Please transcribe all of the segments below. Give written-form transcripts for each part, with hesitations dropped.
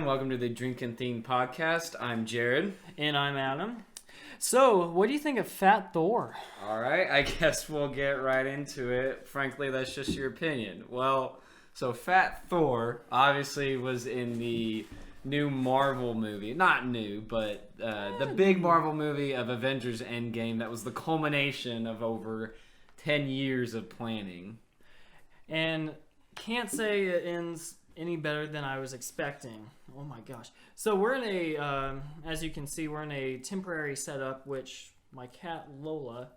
everyone. Welcome to the Drink and Theme podcast. I'm Jared. And I'm Adam. So, what do you think of Fat Thor? All right, I guess we'll get right into it. Frankly, that's just your opinion. Well, so Fat Thor obviously was in the new Marvel movie. Not new, but the big Marvel movie of Avengers Endgame. That was the culmination of over 10 years of planning. And can't say it ends any better than I was expecting. Oh my gosh. So we're in a, as you can see, we're in a temporary setup, which my cat Lola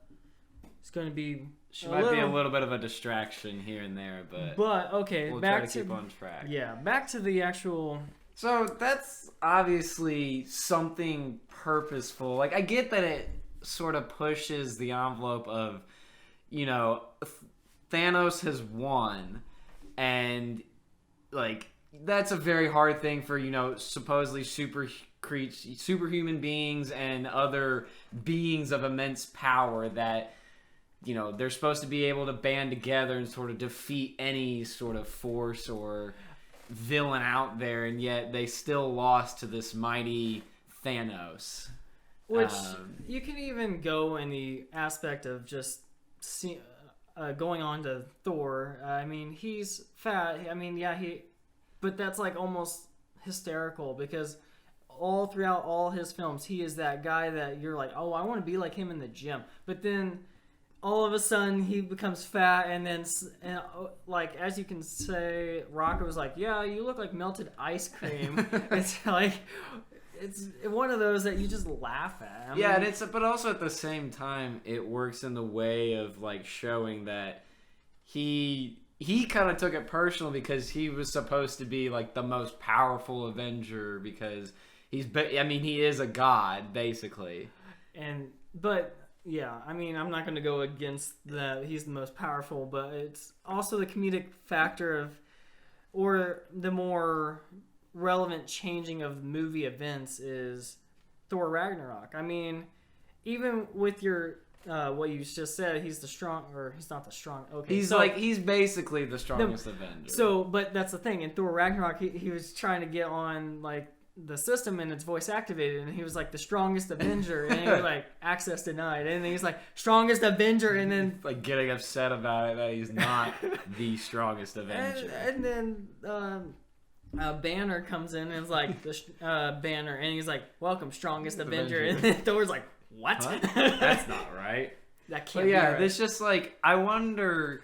is going to be... She might be a little bit of a distraction here and there, but okay, we'll back try to keep on track. Yeah, back to the actual... So that's obviously something purposeful. Like, I get that it sort of pushes the envelope of, you know, Thanos has won, and like that's a very hard thing for, you know, supposedly superhuman beings and other beings of immense power that, you know, they're supposed to be able to band together and sort of defeat any sort of force or villain out there, and yet they still lost to this mighty Thanos. Which you can even go in the aspect of just going on to Thor. I mean, he's fat. I mean, yeah, but that's like almost hysterical because all throughout all his films, he is that guy that you're like, oh, I want to be like him in the gym. But then all of a sudden he becomes fat, and then like, as you can say, Rocket was like, yeah, you look like melted ice cream. It's like, it's one of those that you just laugh at. I mean, but also at the same time, it works in the way of like showing that he kind of took it personal because he was supposed to be like the most powerful Avenger because he is a god basically. But yeah, I mean, I'm not going to go against that. He's the most powerful, but it's also the comedic factor or the more relevant changing of movie events is Thor Ragnarok. I mean, even with your what you just said, he's not the strong. Okay, he's basically the strongest Avenger. So, but that's the thing. In Thor Ragnarok, he was trying to get on like the system and it's voice activated, and he was like the strongest Avenger, and he was like access denied, and then he's like strongest Avenger, and then like getting upset about it that he's not the strongest Avenger, and then. Banner comes in and is like the Banner, and he's like, "Welcome, strongest Avenger." And then Thor's like, "What? Huh? That's not right." That can't be right. It's just like, I wonder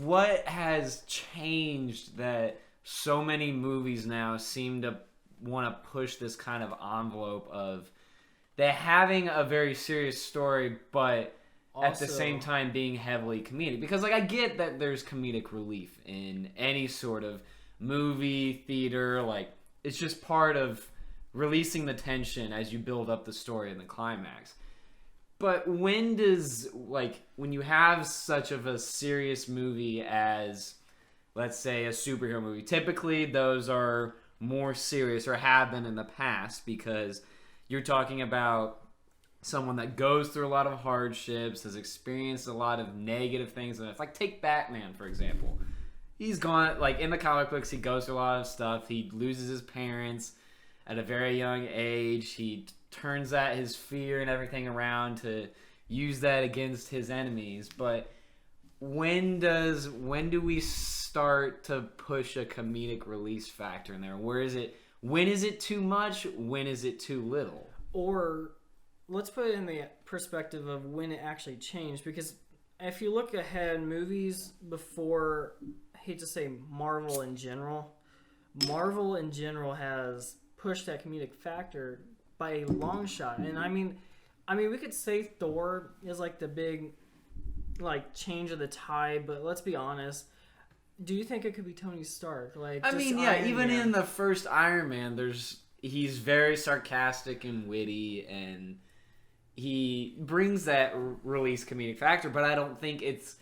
what has changed that so many movies now seem to want to push this kind of envelope of they're having a very serious story, but also, at the same time being heavily comedic. Because like I get that there's comedic relief in any sort of movie, theater, like it's just part of releasing the tension as you build up the story and the climax. But when you have such of a serious movie as, let's say, a superhero movie, typically those are more serious or have been in the past because you're talking about someone that goes through a lot of hardships, has experienced a lot of negative things. And it's like, take Batman, for example. He's gone, like, in the comic books, he goes through a lot of stuff. He loses his parents at a very young age. He turns that his fear and everything around to use that against his enemies. But when do we start to push a comedic release factor in there? When is it too much? When is it too little? Or let's put it in the perspective of when it actually changed. Because if you look ahead, movies before... I hate to say Marvel in general has pushed that comedic factor by a long shot. And I mean we could say Thor is like the big like change of the tide, but let's be honest, do you think it could be Tony Stark? Like, even in the first Iron Man, he's very sarcastic and witty, and he brings that release comedic factor, but I don't think it's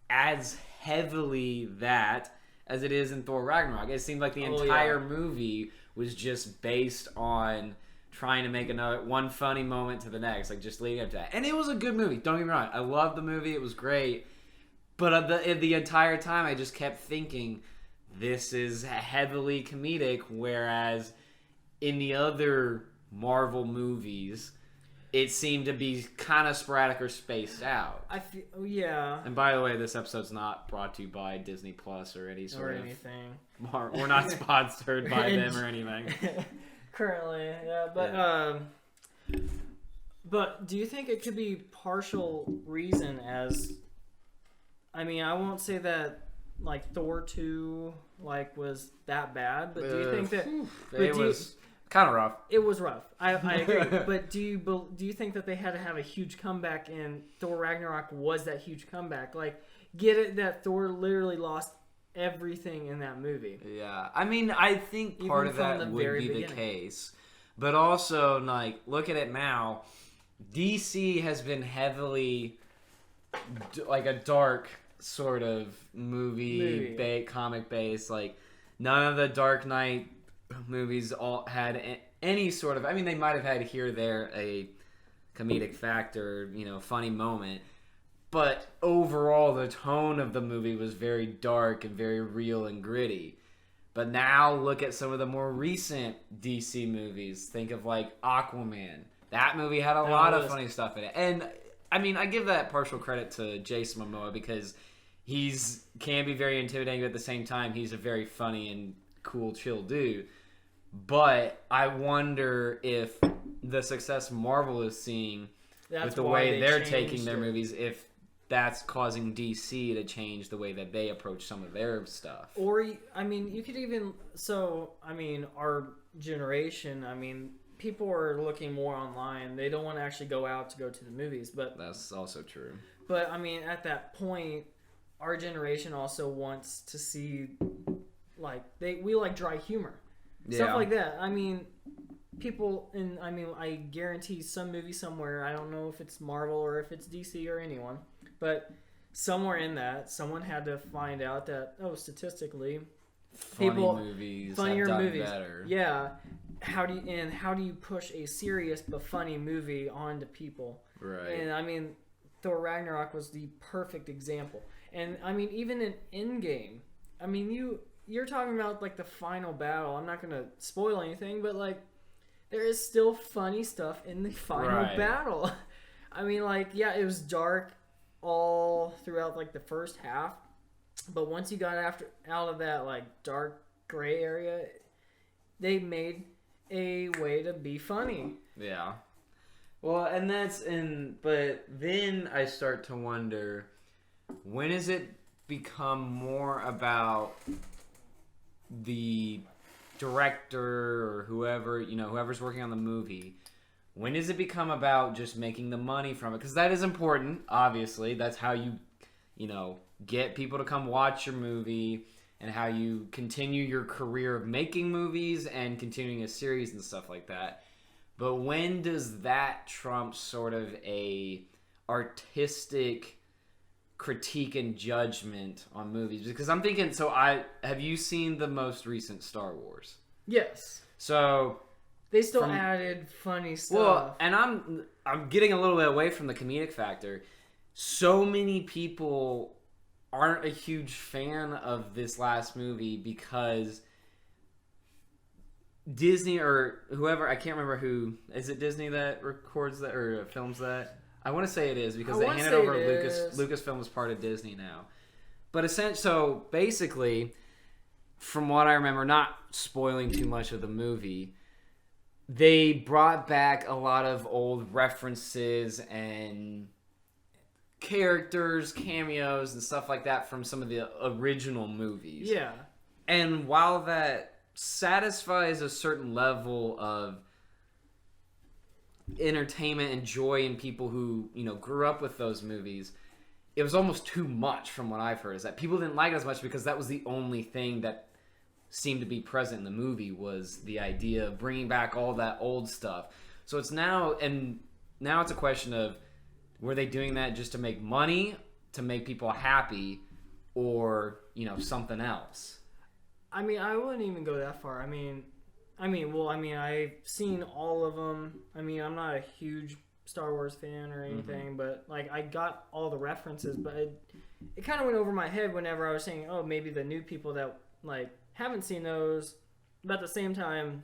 as heavily that as it is in Thor Ragnarok. It seemed like the entire movie was just based on trying to make one funny moment to the next, like just leading up to that. And it was a good movie, don't get me wrong. I loved the movie, it was great. But the entire time I just kept thinking, this is heavily comedic, whereas in the other Marvel movies, it seemed to be kind of sporadic or spaced out. I feel, yeah. And by the way, this episode's not brought to you by Disney Plus or any sort or of anything. We're not sponsored by them or anything. Currently, yeah, but do you think it could be partial reason as? I mean, I won't say that like Thor 2 like was that bad, but do you think that it was kind of rough? It was rough. I agree. But do you think that they had to have a huge comeback and Thor Ragnarok was that huge comeback? Like, get it that Thor literally lost everything in that movie. Yeah, I mean, I think part of that would be the case, but also like look at it now. DC has been heavily like a dark sort of movie. Comic based. Like none of the Dark Knight movies all had any sort of. I mean, they might have had here or there a comedic factor, funny moment, but overall the tone of the movie was very dark and very real and gritty. But now look at some of the more recent DC movies. Think of like Aquaman. That movie had a lot of funny stuff in it. And I mean, I give that partial credit to Jason Momoa because can be very intimidating, but at the same time, he's a very funny and cool, chill dude. But I wonder if the success Marvel is seeing with the way they're taking their movies, if that's causing DC to change the way that they approach some of their stuff. Or, I mean, you could even... So, I mean, our generation, I mean... People are looking more online. They don't want to actually go out to go to the movies, but that's also true. But I mean, at that point, our generation also wants to see we like dry humor, stuff like that. I mean, I guarantee some movie somewhere. I don't know if it's Marvel or if it's DC or anyone, but somewhere in that, someone had to find out that statistically, funnier movies, better. Yeah. How do you push a serious but funny movie onto people? Right. And I mean, Thor Ragnarok was the perfect example. And I mean, even in Endgame, I mean, you're talking about like the final battle. I'm not gonna spoil anything, but like, there is still funny stuff in the final battle. I mean, like, yeah, it was dark all throughout like the first half, but once you got out of that like dark gray area, they made a way to be funny. Yeah. Well, but then I start to wonder, when does it become more about the director or whoever's working on the movie? When does it become about just making the money from it? Because that is important, obviously. That's how you get people to come watch your movie, and how you continue your career of making movies and continuing a series and stuff like that. But when does that trump sort of a artistic critique and judgment on movies? Because I'm thinking, have you seen the most recent Star Wars? Yes. So they still added funny stuff. Well, and I'm getting a little bit away from the comedic factor. So many people aren't a huge fan of this last movie because Disney or whoever, I can't remember who, is it Disney that records that or films that? I want to say it is because they handed over Lucasfilm as part of Disney now. But so basically, from what I remember, not spoiling too much of the movie, they brought back a lot of old references and characters, cameos, and stuff like that from some of the original movies. Yeah. And while that satisfies a certain level of entertainment and joy in people who, grew up with those movies, it was almost too much from what I've heard, is that people didn't like it as much because that was the only thing that seemed to be present in the movie, was the idea of bringing back all that old stuff. So it's now it's a question of, were they doing that just to make money, to make people happy, or, something else? I mean, I wouldn't even go that far. I've seen all of them. I mean, I'm not a huge Star Wars fan or anything, but, like, I got all the references, but it kind of went over my head whenever I was saying, maybe the new people that like haven't seen those, but at the same time,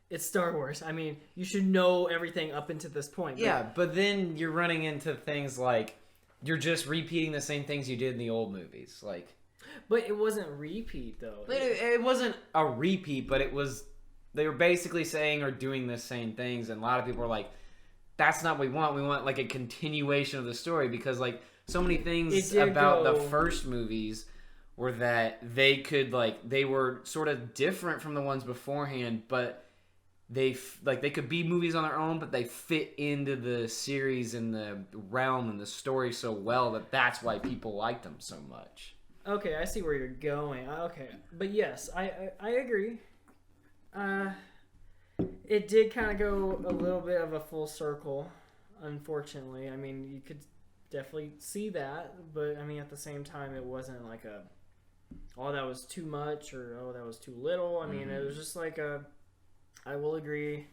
it's Star Wars. I mean, you should know everything up until this point. Yeah, but then you're running into things like you're just repeating the same things you did in the old movies. Like, but it wasn't repeat though. but it wasn't a repeat, but it was. They were basically saying or doing the same things, and a lot of people are like, "That's not what we want. We want like a continuation of the story." Because like so many things about the first movies were that they were sort of different from the ones beforehand, but they could be movies on their own, but they fit into the series and the realm and the story so well that that's why people liked them so much. Okay, I see where you're going. Okay, but yes, I agree. It did kind of go a little bit of a full circle, unfortunately. I mean, you could definitely see that, but I mean, at the same time, it wasn't like oh, that was too much, or oh, that was too little. I mean, it was just like I will agree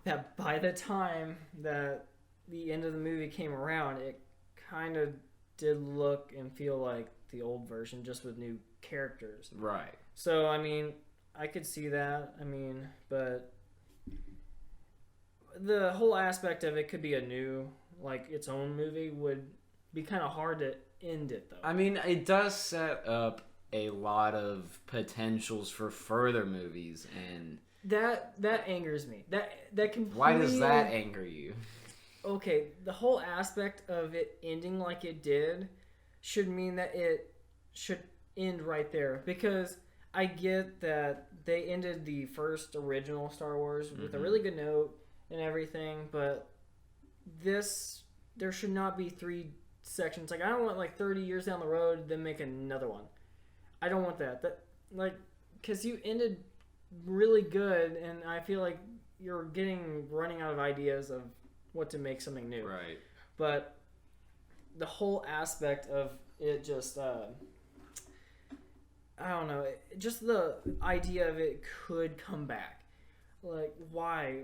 that by the time that the end of the movie came around, it kind of did look and feel like the old version, just with new characters. Right. So, I mean, I could see that. I mean, but the whole aspect of it could be a new, like, its own movie would be kind of hard to end it, though. I mean, it does set up a lot of potentials for further movies, and that angers me. That completely. Why does that anger you? Okay, the whole aspect of it ending like it did should mean that it should end right there, because I get that they ended the first original Star Wars with a really good note and everything, but there should not be 3 sections. Like, I don't want, like, 30 years down the road then make another one. I don't want that. Because you ended really good, and I feel like you're running out of ideas of what to make something new. Right. But the whole aspect of it just I don't know, just the idea of it could come back. Like, why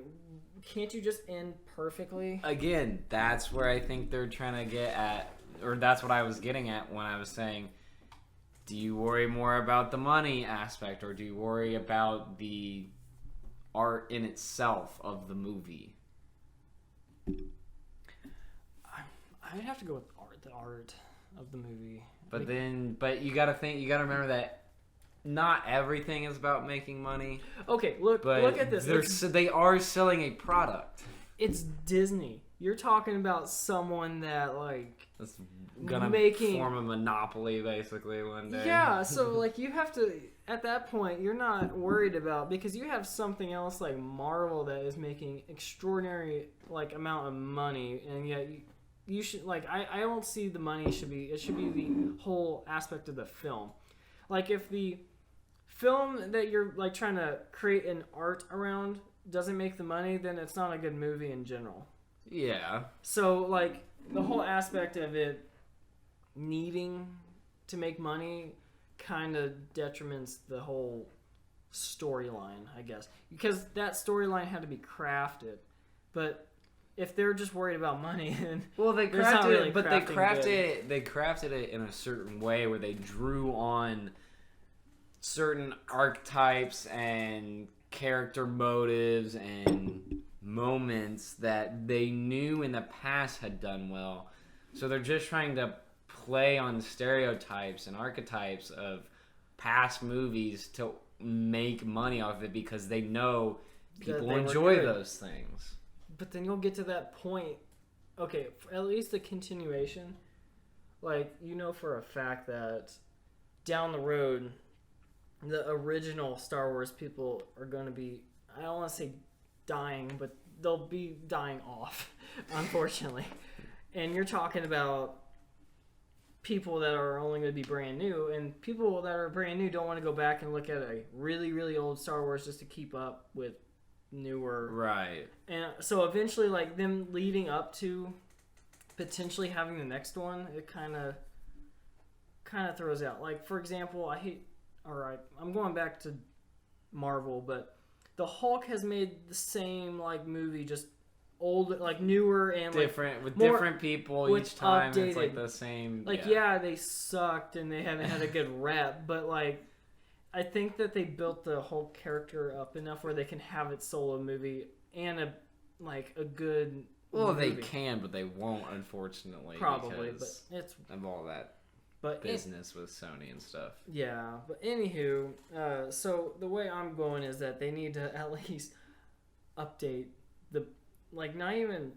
can't you just end perfectly? Again, that's where I think they're trying to get at, or that's what I was getting at when I was saying, do you worry more about the money aspect, or do you worry about the art in itself of the movie? I would have to go with the art of the movie. But you gotta remember that not everything is about making money. Okay, look at this. They are selling a product. It's Disney. You're talking about someone that, like, that's gonna form a monopoly basically one day. Yeah, so like you have to, at that point, you're not worried about, because you have something else like Marvel that is making extraordinary like amount of money, and yet you should, like, I don't see the money it should be the whole aspect of the film. Like, if the film that you're like trying to create an art around doesn't make the money, then it's not a good movie in general. Yeah. So, like, the whole aspect of it needing to make money kind of detriments the whole storyline, I guess. Because that storyline had to be crafted. But if they're just worried about money, then they crafted it in a certain way where they drew on certain archetypes and character motives and moments that they knew in the past had done well. So they're just trying to play on stereotypes and archetypes of past movies to make money off of it, because they know people enjoy those things. But then you'll get to that point, okay, at least the continuation, like, you know for a fact that down the road, the original Star Wars people are going to be, I don't want to say dying, but they'll be dying off, unfortunately. And you're talking about people that are only going to be brand new, and people that are brand new don't want to go back and look at a really, really old Star Wars just to keep up with newer. Right. And so eventually, like, them leading up to potentially having the next one, it kind of throws out. Like, for example, I'm going back to Marvel, but the Hulk has made the same, like, movie, just old, like, newer and different, like, with more, different people each time. Updated. It's like the same. Like, yeah, they sucked and they haven't had a good rep, but, like, I think that they built the whole character up enough where they can have its solo movie and a good Well, movie. they can, but they won't, unfortunately. Probably, but because it's of all that business with Sony and stuff. Yeah, but anywho, so the way I'm going is that they need to at least update the, like, not even,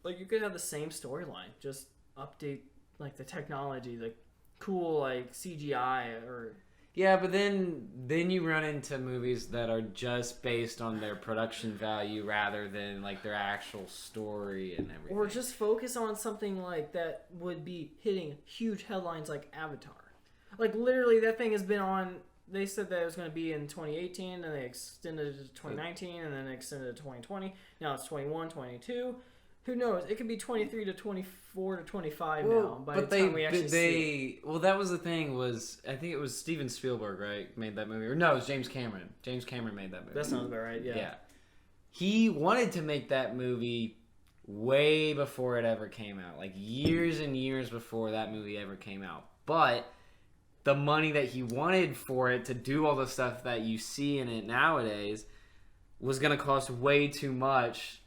like, you could have the same storyline, just update, like, the technology, like, cool, like, CGI or... Yeah, but then you run into movies that are just based on their production value rather than, like, their actual story and everything. Or just focus on something, like, that would be hitting huge headlines like Avatar. Like, literally, that thing has been on... They said that it was going to be in 2018, and they extended it to 2019, and then extended it to 2020. Now it's 21, 22. Who knows? It could be 23 to 24 to 25 now. By the time we actually see it. Well, that was the thing. Was I think it was Steven Spielberg, right? Made that movie, or no? It was James Cameron. James Cameron made that movie. That sounds about right. Yeah. Yeah. He wanted to make that movie way before it ever came out, like years and years before that movie ever came out. But the money that he wanted for it to do all the stuff that you see in it nowadays was going to cost way too much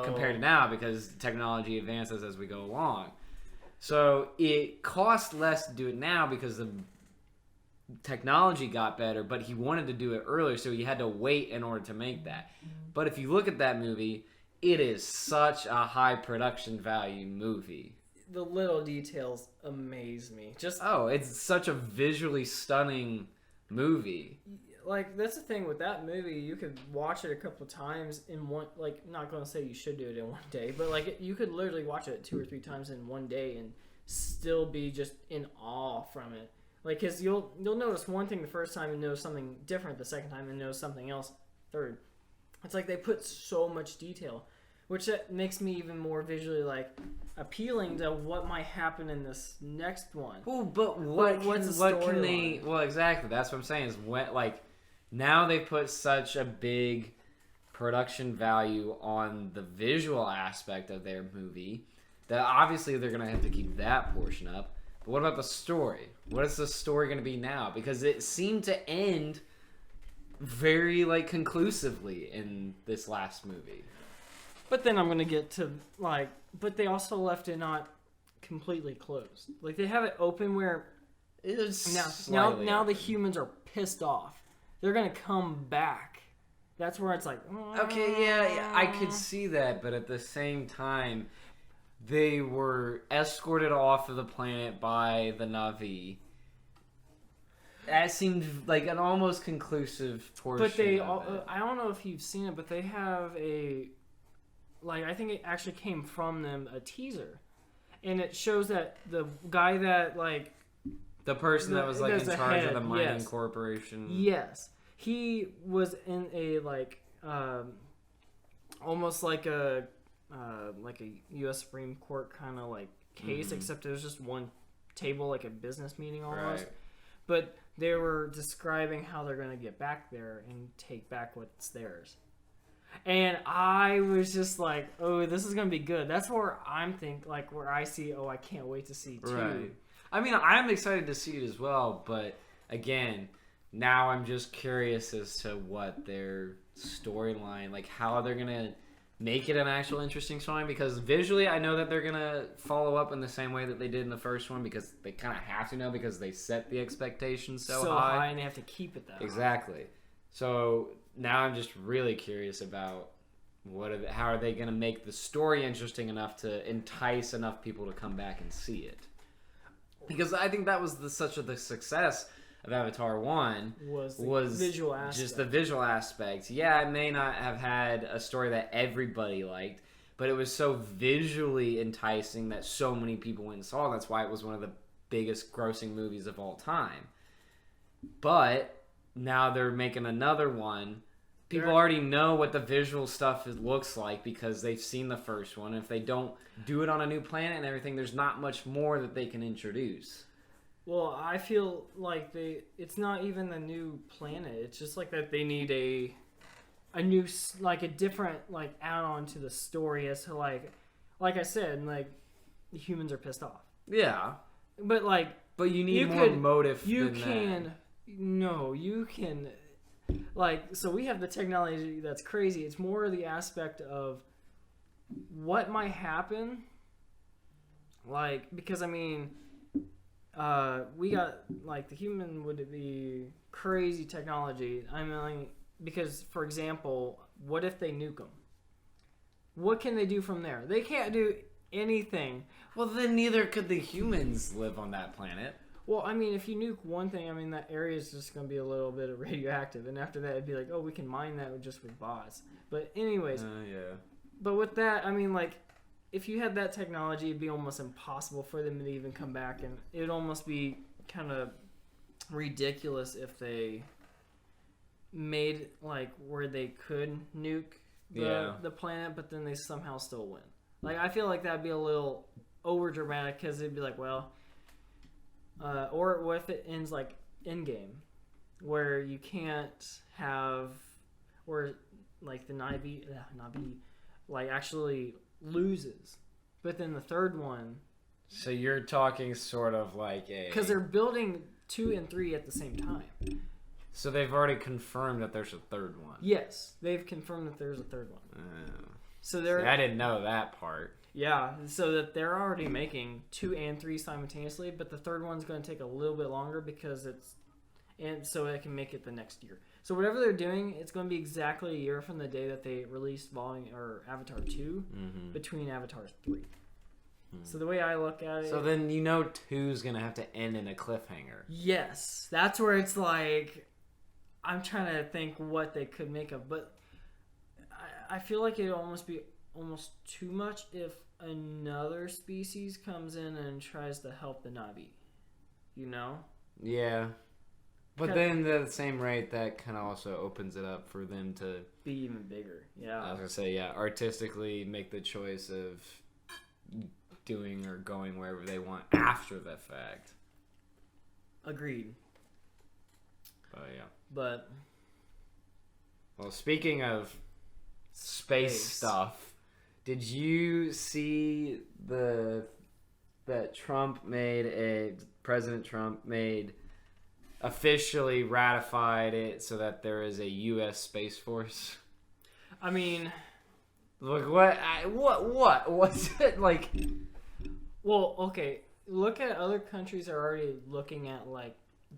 compared to now because technology advances as we go along. So it costs less to do it now because the technology got better, but he wanted to do it earlier, so he had to wait in order to make that. But if you look at that movie, it is such a high production value movie. The little details amaze me. It's such a visually stunning movie. Like, that's the thing with that movie. You could watch it a couple of times in one... Like, not going to say you should do it in one day, but, like, you could literally watch it 2 or 3 times in one day and still be just in awe from it. Like, because you'll notice one thing the first time and notice something different the second time and notice something else third. It's like they put so much detail, which that makes me even more visually, like, appealing to what might happen in this next one. Well, but what can they... Well, exactly. That's what I'm saying is when, like... Now they put such a big production value on the visual aspect of their movie that obviously they're going to have to keep that portion up. But what about the story? What is the story going to be now? Because it seemed to end very, like, conclusively in this last movie. But then I'm going to get to, like... But they also left it not completely closed. Like, they have it open where... It is now the humans are pissed off. They're going to come back. That's where it's like... Okay, yeah, I could see that, but at the same time, they were escorted off of the planet by the Na'vi. That seemed like an almost conclusive portion But they... of it. I don't know if you've seen it, but they have a... Like, I think it actually came from them, a teaser. And it shows that the guy that, like... The person that was, like, in charge of the mining yes. corporation. Yes. He was in a, like, almost like a U.S. Supreme Court kind of, like, case, except it was just one table, like a business meeting almost. Right. But they were describing how they're going to get back there and take back what's theirs. And I was just like, oh, this is going to be good. That's where I'm where I see, I can't wait to see too. Right. I mean, I'm excited to see it as well, but again, now I'm just curious as to what their storyline, like how they're going to make it an actual interesting story, because visually I know that they're going to follow up in the same way that they did in the first one, because they kind of have to know, because they set the expectations so high and they have to keep it that exactly. So now I'm just really curious about how are they going to make the story interesting enough to entice enough people to come back and see it. Because I think that was such a success of Avatar 1 was visual aspect. Just the visual aspect. Yeah, it may not have had a story that everybody liked, but it was so visually enticing that so many people went and saw. That's why it was one of the biggest grossing movies of all time. But now they're making another one. People already know what the visual stuff looks like because they've seen the first one. If they don't do it on a new planet and everything, there's not much more that they can introduce. Well, I feel like it's not even a new planet. It's just like that they need a new, like a different, like add-on to the story as to like I said, like the humans are pissed off. Yeah. But like... But you need more motive you than can that. No, you can, like, so we have the technology that's crazy. It's more the aspect of what might happen. Like, because I mean, we got, like, the human would be crazy technology. I mean, like, because, for example, what if they nuke them? What can they do from there? They can't do anything. Well, then neither could the humans live on that planet. Well, I mean, if you nuke one thing, I mean, that area is just going to be a little bit radioactive. And after that, it'd be like, oh, we can mine that just with bots. But anyways. Yeah. But with that, I mean, like, if you had that technology, it'd be almost impossible for them to even come back. And it'd almost be kind of ridiculous if they made, like, where they could nuke the planet, but then they somehow still win. Like, I feel like that'd be a little over dramatic because it'd be like, well, or what if it ends like Endgame, where you can't have, or like the Navi like actually loses, but then the third one. So you're talking sort of like a, because they're building 2 and 3 at the same time. So they've already confirmed that there's a third one. Yes, they've confirmed that there's a third one. So they're. I didn't know that part. Yeah, so that they're already making 2 and 3 simultaneously, but the third one's going to take a little bit longer because it's, and so it can make it the next year. So whatever they're doing, it's going to be exactly a year from the day that they released Avatar 2 between Avatar 3. So the way I look at it... So then 2's going to have to end in a cliffhanger. Yes. That's where it's like... I'm trying to think what they could make of, but I feel like it'd almost be almost too much if another species comes in and tries to help the Navi. You know? Yeah. But then at the same rate, that kind of also opens it up for them to... be even bigger. Yeah. I was going to say, artistically make the choice of doing or going wherever they want after the fact. Agreed. Yeah. But... Well, speaking of space stuff, did you see that President Trump officially ratified it so that there is a U.S. Space Force? I mean... Look, what's it like? Well, okay, look at other countries are already looking at, like,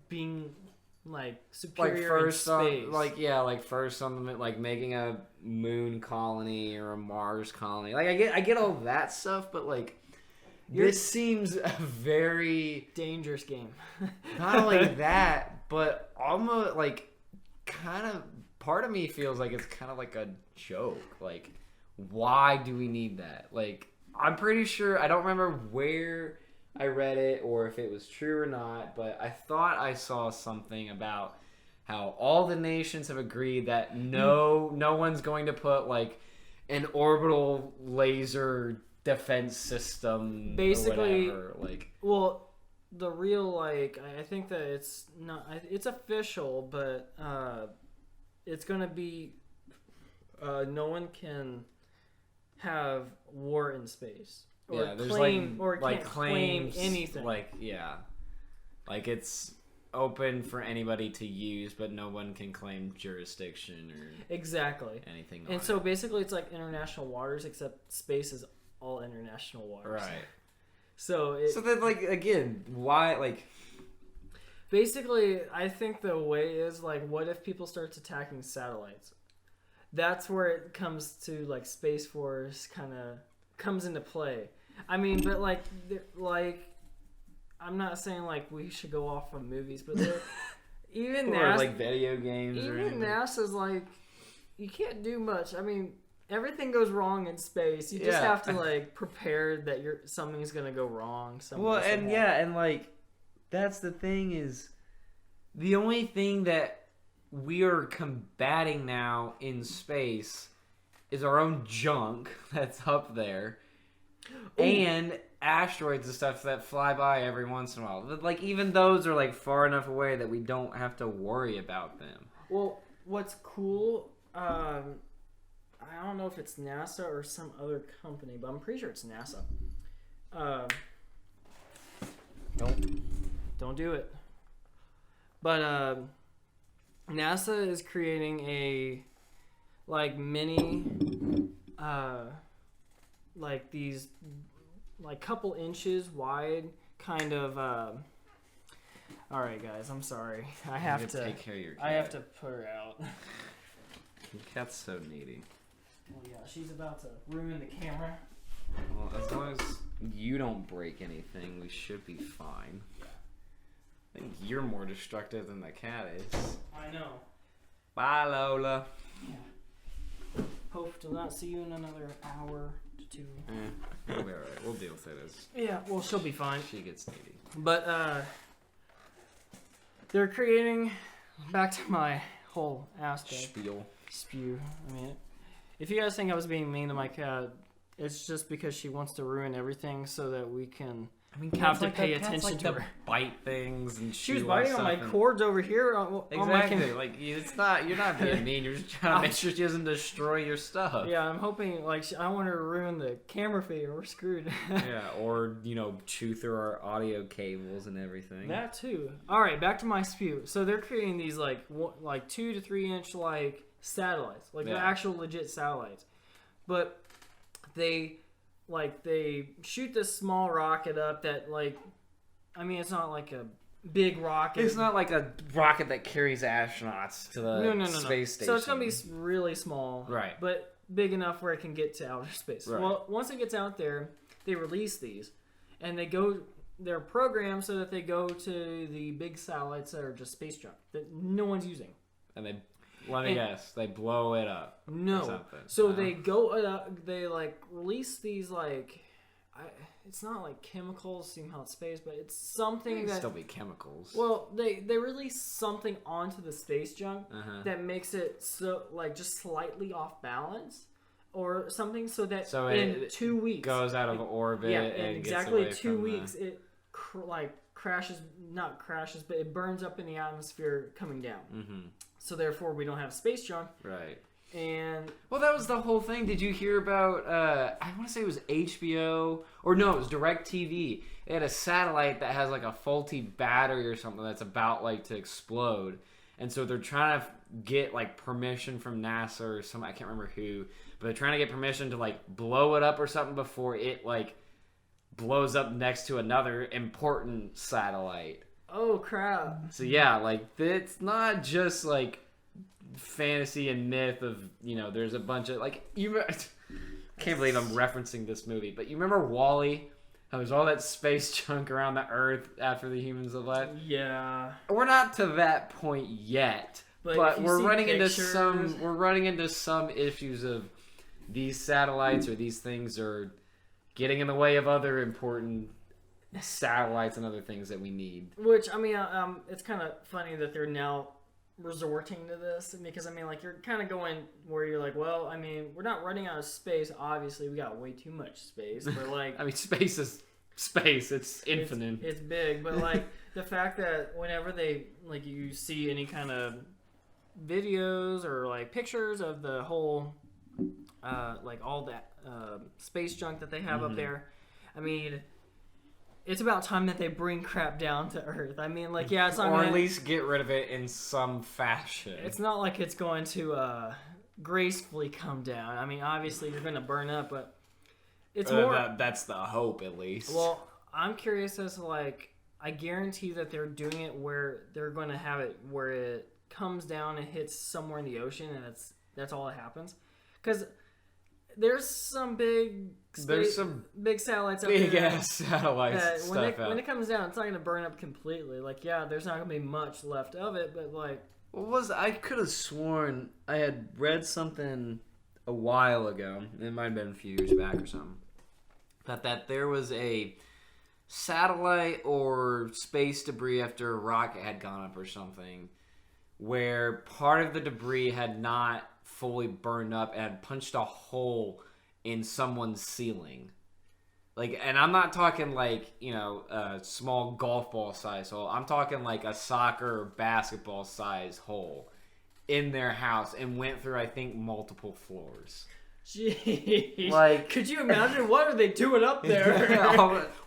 being... like superior first in space. First on the like making a moon colony or a Mars colony. Like I get all that stuff, but like this seems a very dangerous game. Not only that, but almost like kind of part of me feels like it's kind of like a joke. Like, why do we need that? Like, I'm pretty sure I don't remember where I read it or if it was true or not, but I thought I saw something about how all the nations have agreed that no one's going to put like an orbital laser defense system basically or whatever. Like, well, the real, like, I think that it's not, it's official, but it's gonna be no one can have war in space. Or claim, or can't claim anything. Like, like it's open for anybody to use, but no one can claim jurisdiction or anything. And so basically, it's like international waters, except space is all international waters. Right. So then, like, again, why, like? Basically, I think the way is like, what if people start attacking satellites? That's where it comes to like Space Force kind of comes into play. I mean, but like, I'm not saying like we should go off of movies, but even or NASA, like video games, or even NASA's like, you can't do much. I mean, everything goes wrong in space. You just have to like prepare that something's gonna go wrong. Well, and and like that's the thing is, the only thing that we are combating now in space is our own junk that's up there. Ooh. And asteroids and stuff that fly by every once in a while. But like, even those are like far enough away that we don't have to worry about them. Well, what's cool, I don't know if it's NASA or some other company, but I'm pretty sure it's NASA. Don't do it. But NASA is creating a like mini like these like couple inches wide kind of all right guys, I'm sorry. I have to take care of your cat. I have to put her out. Your cat's so needy. Oh yeah, she's about to ruin the camera. Well, as long as you don't break anything, we should be fine. I think you're more destructive than the cat is. I know. Bye, Lola. Yeah. Hope to not see you in another hour to 2. We'll be alright. We'll deal with it as Yeah, well, she'll be fine. she gets needy. But they're creating, back to my whole aspect. Spew. I mean, if you guys think I was being mean to my cat, it's just because she wants to ruin everything so that we can have to pay attention to her. Bite things and she was biting on my cords over here. Exactly. Like it's not. You're not being mean. You're just trying to make sure she doesn't destroy your stuff. Yeah, I'm hoping. Like I want her to ruin the camera feed, or we're screwed. Yeah, or chew through our audio cables and everything. That too. All right, back to my spew. So they're creating these like 2 to 3 inch like satellites, like they're actual legit satellites, but they shoot this small rocket up that it's not like a big rocket. It's not like a rocket that carries astronauts to the space station. So it's gonna be really small, right? But big enough where it can get to outer space. Right. Well, once it gets out there, they release these, and they're programmed so that they go to the big satellites that are just space junk that no one's using. And let me guess, they blow it up. No. So they go, they release these it's not like chemicals, seeing how it's space, but it's something that still be chemicals. Well, they release something onto the space junk that makes it so just slightly off balance or something, so that in 2 weeks goes out of orbit. Yeah, and exactly gets 2 weeks it not crashes, but it burns up in the atmosphere coming down. Mm-hmm. So therefore, we don't have space junk. Right. And that was the whole thing. Did you hear about? I want to say it was HBO or no, it was DirecTV. It had a satellite that has a faulty battery or something that's about to explode, and so they're trying to get permission from NASA or some, I can't remember who, but they're trying to get permission to blow it up or something before it blows up next to another important satellite. Oh crap. So yeah, it's not just fantasy and myth of, there's a bunch of can't believe I'm referencing this movie, but you remember WALL-E? How there's all that space junk around the Earth after the humans have left? Yeah. We're not to that point yet, but we're running into some issues of these satellites or these things are getting in the way of other important satellites and other things that we need. Which, it's kind of funny that they're now resorting to this, because, you're kind of going where you're well, we're not running out of space. Obviously, we got way too much space. But, space is space. It's infinite. It's big. But, the fact that whenever they, you see any kind of videos or, pictures of the whole, all that space junk that they have up there, it's about time that they bring crap down to Earth. It's not or at least get rid of it in some fashion. It's not like it's going to gracefully come down. Obviously you're going to burn up, but it's more. That's the hope, at least. Well, I'm curious as to I guarantee that they're doing it where they're going to have it where it comes down and hits somewhere in the ocean, and that's all that happens. Because there's some big satellites up there. Big ass satellites. When it comes down, it's not going to burn up completely. There's not going to be much left of it, but I could have sworn I had read something a while ago. It might have been a few years back or something. That there was a satellite or space debris after a rocket had gone up or something, where part of the debris had not fully burned up and had punched a hole in someone's ceiling. And I'm not talking a small golf ball size hole. I'm talking a soccer or basketball size hole in their house, and went through, I think, multiple floors. Jeez. Could you imagine what are they doing up there?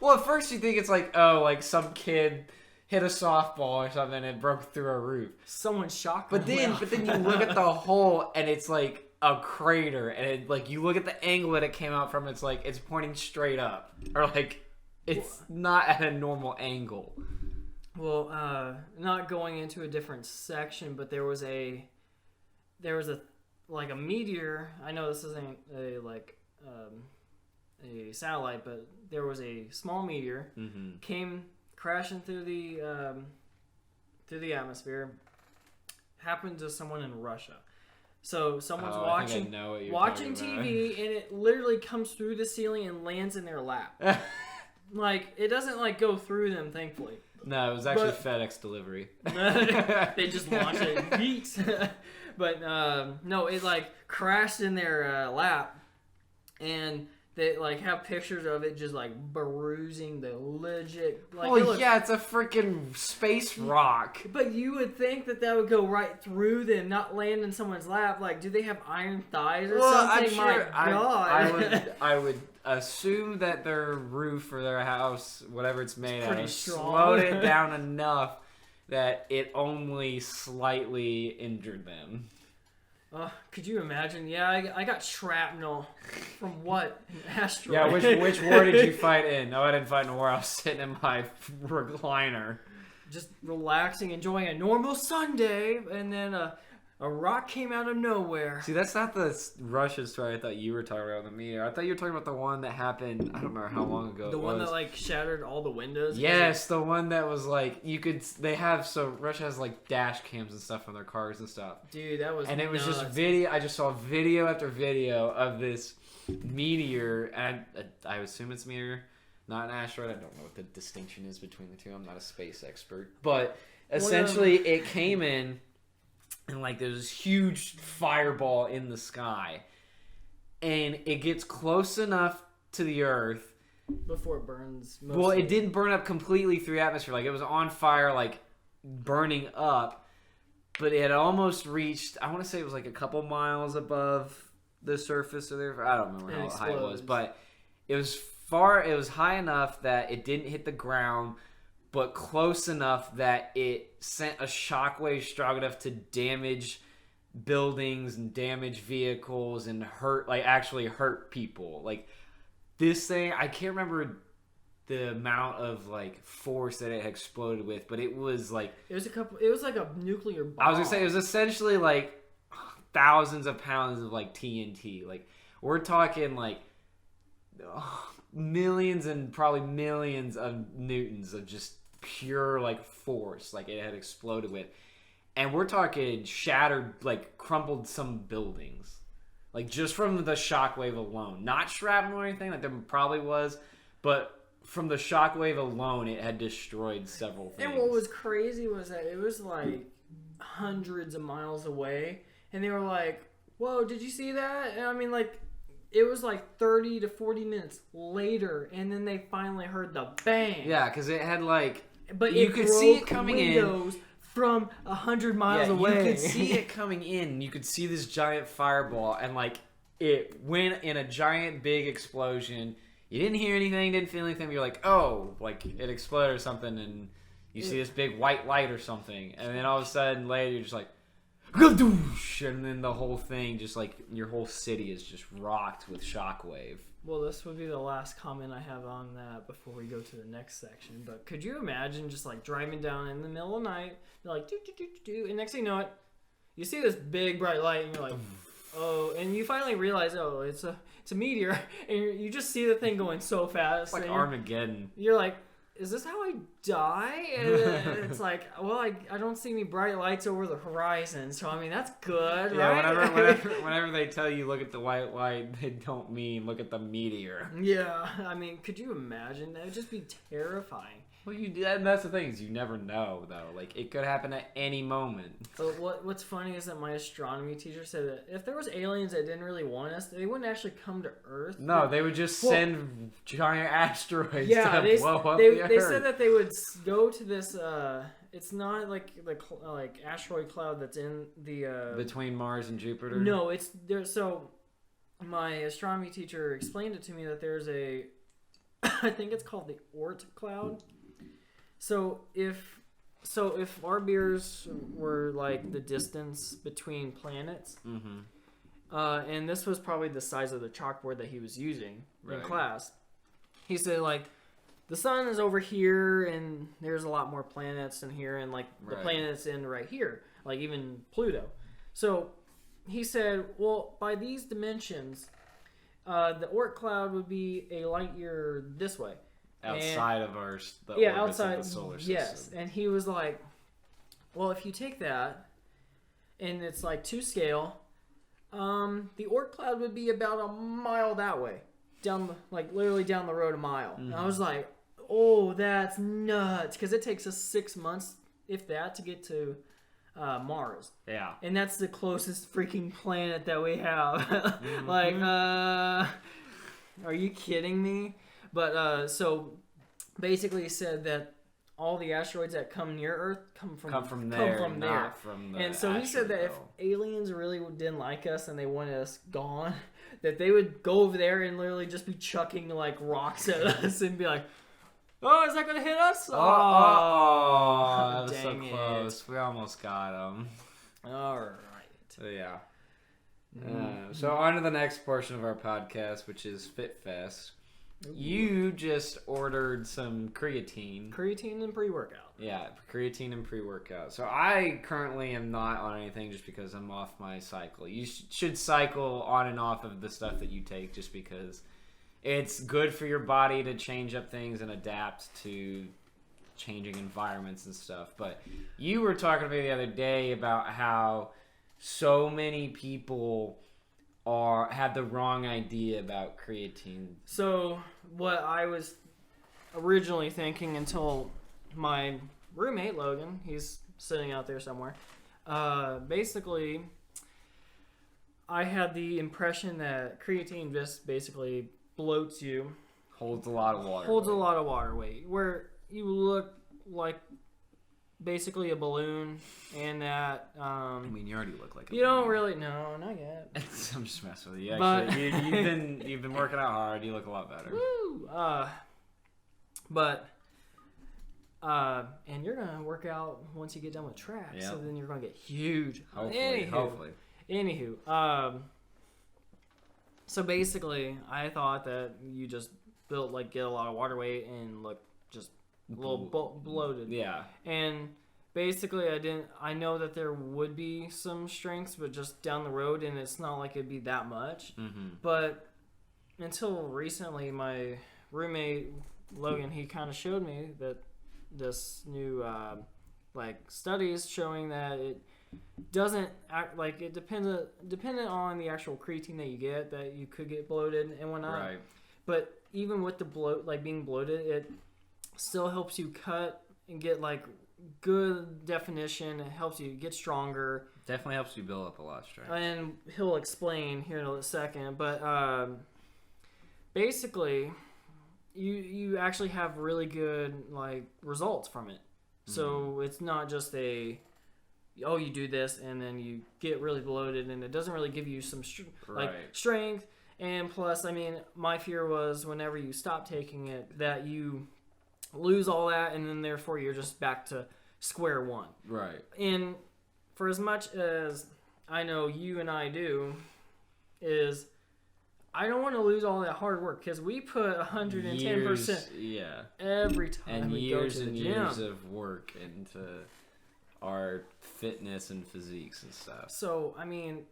Well, at first you think it's some kid, hit a softball or something and it broke through a roof. Someone shocked. But then you look at the hole and it's like a crater, and it, like you look at the angle that it came out from, it's like it's pointing straight up, or like it's not at a normal angle. Well, not going into a different section, but there was a like a meteor. I know this isn't a satellite, but there was a small meteor came crashing through the atmosphere. Happened to someone in Russia. So someone's watching TV, and it literally comes through the ceiling and lands in their lap. Like, it doesn't like go through them, thankfully. No, it was actually FedEx delivery. They just launch it and yeet. But no, it like crashed in their lap, and they like have pictures of it just like bruising the legit. Like, it's a freaking space rock. But you would think that would go right through them, not land in someone's lap. Like, do they have iron thighs or something? I'm sure, My God, I would assume that their roof or their house, whatever it's made out of, strong. slowed it down enough that it only slightly injured them. Could you imagine? Yeah, I got shrapnel from what? An asteroid. Yeah, which war did you fight in? No, I didn't fight in a war. I was sitting in my recliner. Just relaxing, enjoying a normal Sunday, and then a rock came out of nowhere. See, that's not the Russia story I thought you were talking about, the meteor. I thought you were talking about the one that happened, I don't remember how long ago the one that, like, shattered all the windows? Yes, the one that was, like, Russia has, like, dash cams and stuff on their cars and stuff. Dude, that was And it was nuts. just video, I just saw video after video of this meteor, and I assume it's a meteor, not an asteroid. I don't know what the distinction is between the two. I'm not a space expert. But essentially, it came in, and like there's this huge fireball in the sky, and it gets close enough to the Earth before it burns. Well, it didn't burn up completely through the atmosphere. Like, it was on fire, like burning up, but it had almost reached, I want to say it was like a couple miles above the surface of there. I don't remember how high it was, but it was high enough that it didn't hit the ground, but close enough that it sent a shockwave strong enough to damage buildings and damage vehicles and actually hurt people. Like, this thing, I can't remember the amount of like force that it had exploded with, but it was like it was like a nuclear bomb. I was gonna say it was essentially like thousands of pounds of like TNT. Like, we're talking like millions and probably millions of newtons of just pure like force, like it had exploded with. And we're talking shattered, like crumpled some buildings, like just from the shockwave alone. Not shrapnel or anything, like there probably was, but from the shockwave alone, it had destroyed several things. And what was crazy was that it was like hundreds of miles away, and they were like, "Whoa, did you see that?" And I mean, like, it was like 30 to 40 minutes later, and then they finally heard the bang. Yeah, because it had like, but you could see it coming in from 100 miles away. You could see it coming in. You could see this giant fireball, and like it went in a giant big explosion. You didn't hear anything, didn't feel anything. You're like, oh, like it exploded or something, and you see this big white light or something, and then all of a sudden later you're just like, and then the whole thing, just like your whole city is just rocked with shockwave. Well, this would be the last comment I have on that before we go to the next section. But could you imagine just like driving down in the middle of the night, you're like, and next thing you know it, you see this big bright light, and you're like, oh, and you finally realize, oh, it's a meteor, and you just see the thing going so fast. It's like Armageddon. You're like, is this how I die? And it's like, well, I don't see any bright lights over the horizon, so I mean that's good, right? Whenever they tell you look at the white light, they don't mean look at the meteor. Yeah, I mean, could you imagine? That would just be terrifying. Well, that's the thing, is you never know, though. Like, it could happen at any moment. But what's funny is that my astronomy teacher said that if there was aliens that didn't really want us, they wouldn't actually come to Earth. No, they would just send giant asteroids to blow up the Earth. They said that they would go to this, it's not like the asteroid cloud that's in the... between Mars and Jupiter? No, it's there. So my astronomy teacher explained it to me that there's a... I think it's called the Oort cloud. So if So if our beers were like the distance between planets, and this was probably the size of the chalkboard that he was using in class, he said like the sun is over here and there's a lot more planets in here and like the planets in right here, like even Pluto. So he said, well, by these dimensions, the Oort cloud would be a light year this way. Outside of orbits outside of the solar system. Yes, and he was like, well, if you take that and it's like to scale, the Oort cloud would be about a mile that way, literally down the road a mile. And I was like, oh, that's nuts, because it takes us 6 months, if that, to get to Mars. Yeah, and that's the closest freaking planet that we have. Like, are you kidding me? But so basically he said that all the asteroids that come near Earth come from there. Not from the and so he said that if aliens really didn't like us and they wanted us gone, that they would go over there and literally just be chucking like rocks at us and be like, oh, is that going to hit us? Oh, that was so close. We almost got him. All right. So, yeah. So on to the next portion of our podcast, which is Fit Fest. You just ordered some creatine. Creatine and pre-workout. Yeah, creatine and pre-workout. So I currently am not on anything just because I'm off my cycle. You should cycle on and off of the stuff that you take just because it's good for your body to change up things and adapt to changing environments and stuff. But you were talking to me the other day about how so many people have the wrong idea about creatine. So what I was originally thinking until my roommate Logan, he's sitting out there somewhere, basically I had the impression that creatine just basically bloats you, holds a lot of water weight, where you look like basically a balloon, and that I mean, you already look like a you balloon. Don't really not yet. I'm just messing with you. Actually, But you've been working out hard. You look a lot better. Woo! And you're gonna work out once you get done with track, so then you're gonna get huge. Hopefully. Anywho, so basically, I thought that you just get a lot of water weight and look just a little bloated. Yeah. And basically, I know that there would be some strengths, but just down the road, and it's not like it'd be that much. But until recently, my roommate Logan, he kind of showed me that this new studies showing that it doesn't act like it dependent on the actual creatine that you get, that you could get bloated and whatnot. Right. But even with the bloat, like being bloated, it still helps you cut and get like good definition. It helps you get stronger. Definitely helps you build up a lot of strength. And he'll explain here in a second. But basically, you actually have really good like results from it. So it's not just you do this and then you get really bloated, and it doesn't really give you some strength. And plus, I mean, my fear was whenever you stop taking it that you lose all that, and then therefore you're just back to square one. Right. And for as much as I know you and I do, is I don't want to lose all that hard work, because we put 110% every time we go to the gym. Years of work into our fitness and physiques and stuff. So, I mean,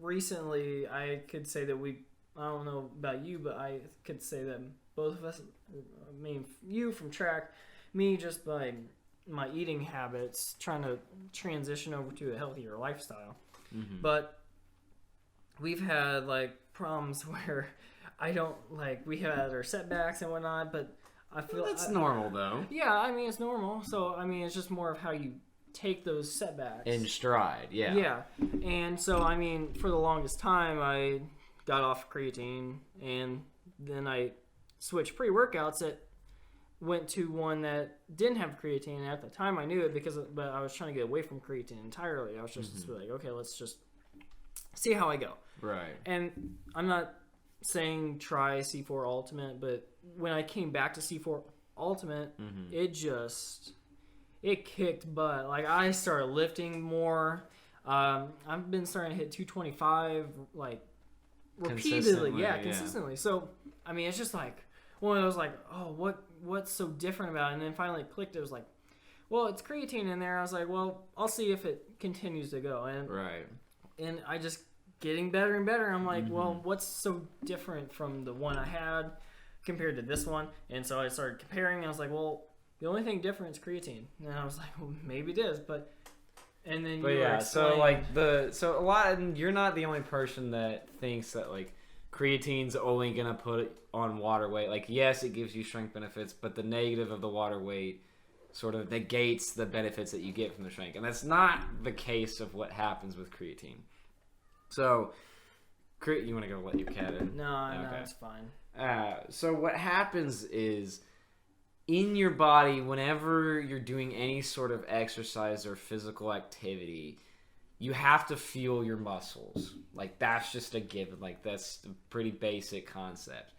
recently I could say that I don't know about you, but I could say that both of us, I mean, you from track, me just by my eating habits, trying to transition over to a healthier lifestyle. But we've had problems where we had our setbacks and whatnot, but I feel that's normal though. Yeah, I mean, it's normal. So, I mean, it's just more of how you take those setbacks in stride. Yeah. And so, I mean, for the longest time I got off creatine, and then I switched pre-workouts that went to one that didn't have creatine. And at the time I knew it but I was trying to get away from creatine entirely. I was just like, okay, let's just see how I go. Right. And I'm not saying try C4 Ultimate, but when I came back to C4 Ultimate, it kicked butt. Like, I started lifting more. I've been starting to hit 225 like repeatedly, consistently. So I mean, it's just like one of those like, oh, what's so different about it? And then finally it clicked. It was like, well, it's creatine in there. I was like, well, I'll see if it continues to go. And I just getting better and better. I'm like, well, what's so different from the one I had compared to this one? And so I started comparing. And I was like, well, the only thing different is creatine. And I was like, well, maybe it is, but. And then so a lot. And you're not the only person that thinks that like creatine's only gonna put on water weight. Like, yes, it gives you strength benefits, but the negative of the water weight sort of negates the benefits that you get from the strength, and that's not the case of what happens with creatine. So, you want to go let your cat in? No, it's fine. So what happens is, in your body, whenever you're doing any sort of exercise or physical activity, you have to fuel your muscles. Like, that's just a given. Like, that's a pretty basic concept.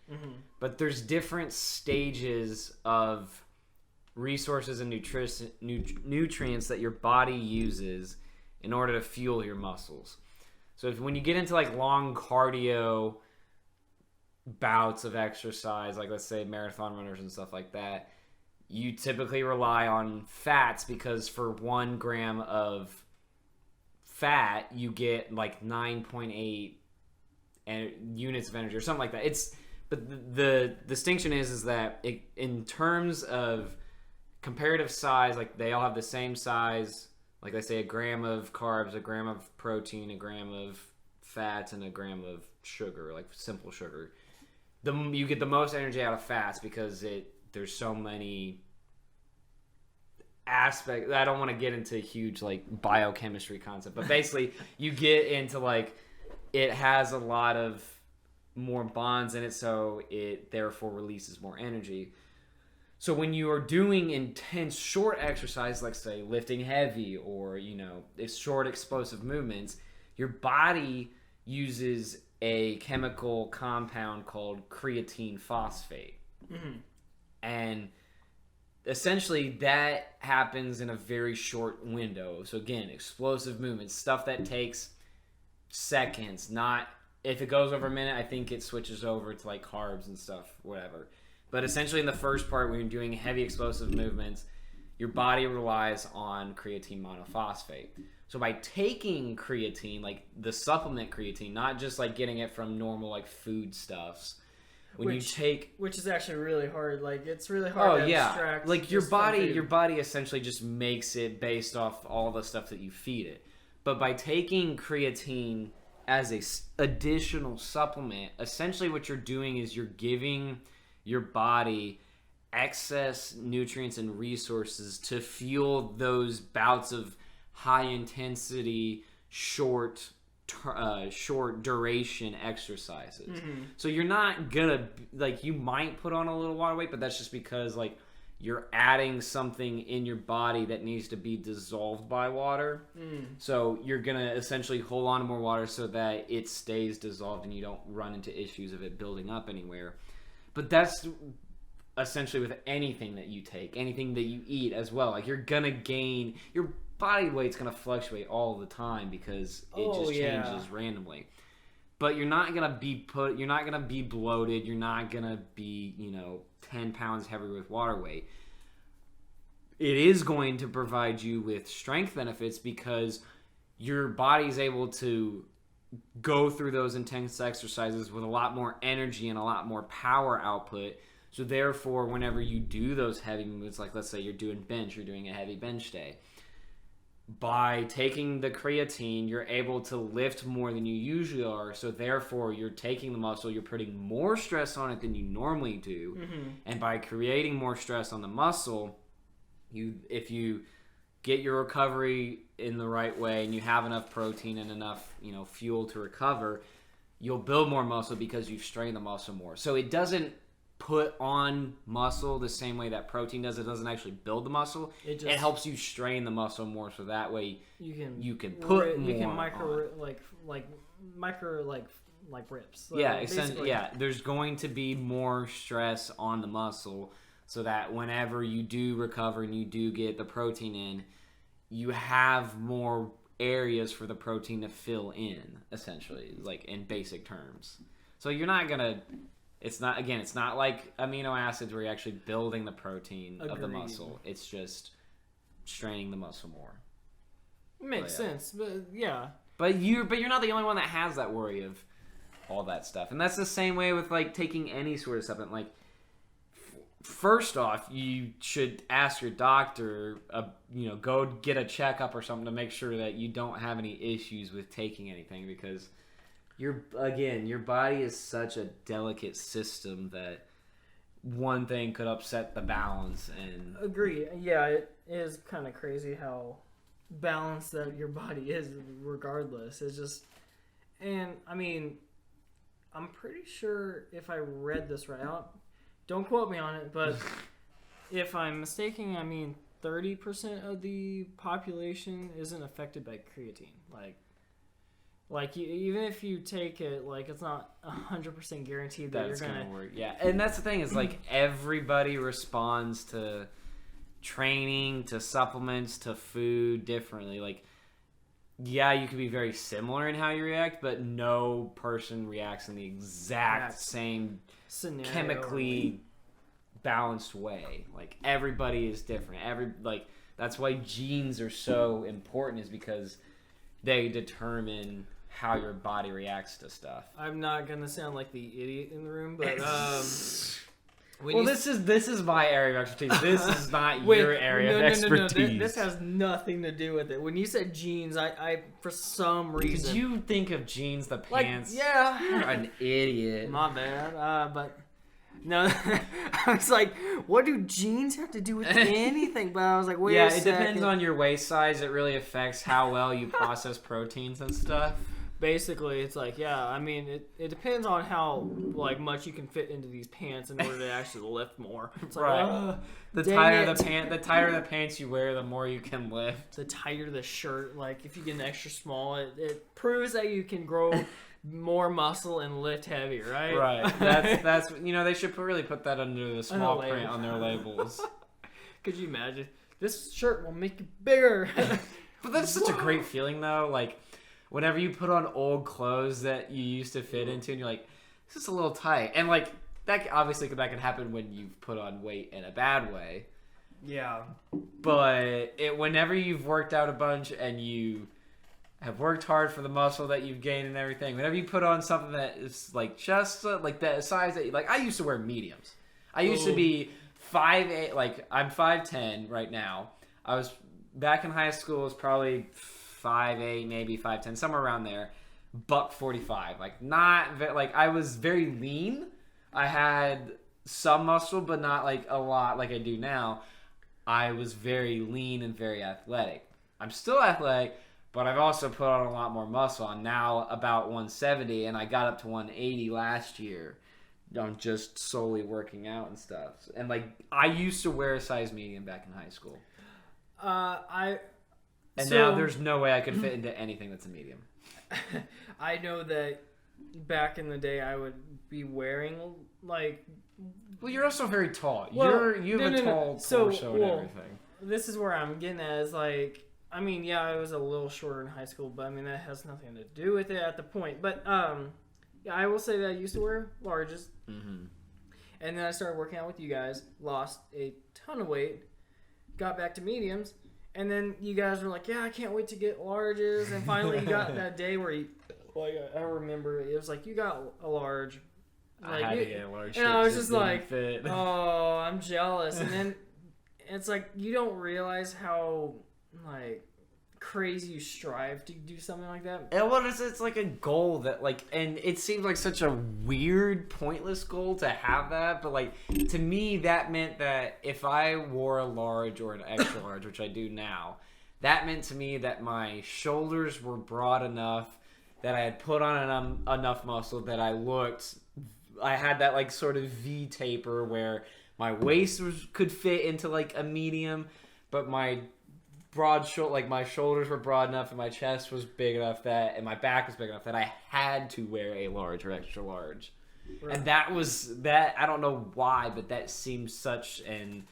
But there's different stages of resources and nutrients that your body uses in order to fuel your muscles. So when you get into like long cardio bouts of exercise, like let's say marathon runners and stuff like that, you typically rely on fats, because for 1 gram of fat you get like 9.8 units of energy or something like that. But the distinction is that in terms of comparative size, like they all have the same size. Like they say, a gram of carbs, a gram of protein, a gram of fats, and a gram of sugar, like simple sugar. You get the most energy out of fats because there's so many aspects. I don't want to get into a huge like biochemistry concept, but basically you get into like it has a lot of more bonds in it, so it therefore releases more energy. So when you are doing intense short exercise, like say lifting heavy or, short explosive movements, your body uses a chemical compound called creatine phosphate. And essentially that happens in a very short window. So again, explosive movements, stuff that takes seconds, not if it goes over a minute, I think it switches over to like carbs and stuff, whatever. But essentially in the first part, when you're doing heavy explosive movements, your body relies on creatine monophosphate. So by taking creatine, like the supplement creatine, not just like getting it from normal like food stuffs, which is actually really hard. Like it's really hard to extract. Like your body essentially just makes it based off all the stuff that you feed it. But by taking creatine as a additional supplement, essentially what you're doing is you're giving your body excess nutrients and resources to fuel those bouts of high intensity, short duration exercises. So you're not gonna you might put on a little water weight, but that's just because like you're adding something in your body that needs to be dissolved by water. So you're gonna essentially hold on to more water so that it stays dissolved and you don't run into issues of it building up anywhere. But that's essentially with anything that you take, anything that you eat as well. Like you're gonna gain, your body weight's gonna fluctuate all the time because it changes randomly. But you're not gonna be bloated. You're not gonna be 10 pounds heavier with water weight. It is going to provide you with strength benefits because your body's able to go through those intense exercises with a lot more energy and a lot more power output. So therefore, whenever you do those heavy movements, like let's say you're doing a heavy bench day, by taking the creatine, you're able to lift more than you usually are. So therefore, you're taking the muscle, you're putting more stress on it than you normally do. And by creating more stress on the muscle, if you get your recovery in the right way and you have enough protein and enough fuel to recover, you'll build more muscle because you've strained the muscle more. So it doesn't put on muscle the same way that protein does. It doesn't actually build the muscle. It helps you strain the muscle more, so that way you can put more. You can micro rips. There's going to be more stress on the muscle. so that whenever you do recover and you do get the protein in, you have more areas for the protein to fill in, essentially, like in basic terms. So you're not gonna. It's not like amino acids where you're actually building the protein of the muscle. It's just straining the muscle more. Makes sense, but yeah. But you're not the only one that has that worry of all that stuff, and that's the same way with like taking any sort of supplement. Like, first off, you should ask your doctor, go get a checkup or something to make sure that you don't have any issues with taking anything, because your body is such a delicate system that one thing could upset the balance. And agree. Yeah, it is kind of crazy how balanced that your body is regardless. It's just, and I mean, I'm pretty sure if I read this right out, don't quote me on it, but if I'm mistaken, I mean 30% of the population isn't affected by creatine. Even if you take it, like, it's not 100% guaranteed that that's you're gonna work. Yeah, and that's the thing is, like, everybody responds to training, to supplements, to food differently. Like, yeah, you could be very similar in how you react, but no person reacts in the exact same scenario, chemically balanced way. Like, everybody is different. That's why genes are so important, is because they determine how your body reacts to stuff. I'm not gonna sound like the idiot in the room, but this is my area of expertise. This is not your area of expertise. No. This has nothing to do with it. When you said jeans, I for some reason. Did you think of jeans, the pants? Like, yeah. You're an idiot. My bad. But no, I was like, what do jeans have to do with anything? But I was like, wait a second. Yeah, it depends on your waist size. It really affects how well you process proteins and stuff. Basically, it's like, yeah, I mean, it depends on how, like, much you can fit into these pants in order to actually lift more. It's like, right. The tighter the pants you wear, the more you can lift. The tighter the shirt, like, if you get an extra small, it proves that you can grow more muscle and lift heavier, right? Right. That's they should really put that under the small print on their labels. Could you imagine? This shirt will make you bigger. But that's such a great feeling, though. Like, whenever you put on old clothes that you used to fit into, and you're like, this is a little tight. And, like, that could happen when you've put on weight in a bad way. Yeah. But whenever you've worked out a bunch and you have worked hard for the muscle that you've gained and everything, whenever you put on something that is, like, just, like, the size that you... Like, I used to wear mediums. I used to be 5'8", like, I'm 5'10" right now. I was... Back in high school, I was probably 5'8", maybe 5'10", somewhere around there. $145. Like, I was very lean. I had some muscle, but not, like, a lot like I do now. I was very lean and very athletic. I'm still athletic, but I've also put on a lot more muscle. I'm now about 170, and I got up to 180 last year. I'm just solely working out and stuff. And, like, I used to wear a size medium back in high school. Now there's no way I could fit into anything that's a medium. I know that back in the day I would be wearing, like... Well, you're also very tall. You have a tall torso and everything. This is where I'm getting at, is like... I mean, yeah, I was a little shorter in high school, but I mean, that has nothing to do with it at the point. But, yeah, I will say that I used to wear larges. Mm-hmm. And then I started working out with you guys, lost a ton of weight, got back to mediums, and then you guys were like, yeah, I can't wait to get larges. And finally you got that day where you, like, I remember it was like, you got a large. Like, I had to get a large. And I was just like, oh, I'm jealous. And then it's like, you don't realize how, like, crazy you strive to do something like that. And it's like a goal that, like, and it seems like such a weird, pointless goal to have that, but, like, to me that meant that if I wore a large or an extra large, which I do now, that meant to me that my shoulders were broad enough, that I had put on enough muscle, that I had that, like, sort of V taper where my waist could fit into, like, a medium, but my my shoulders were broad enough and my chest was big enough and my back was big enough that I had to wear a large or extra large. Right. And that was that. I don't know why, but that seemed such an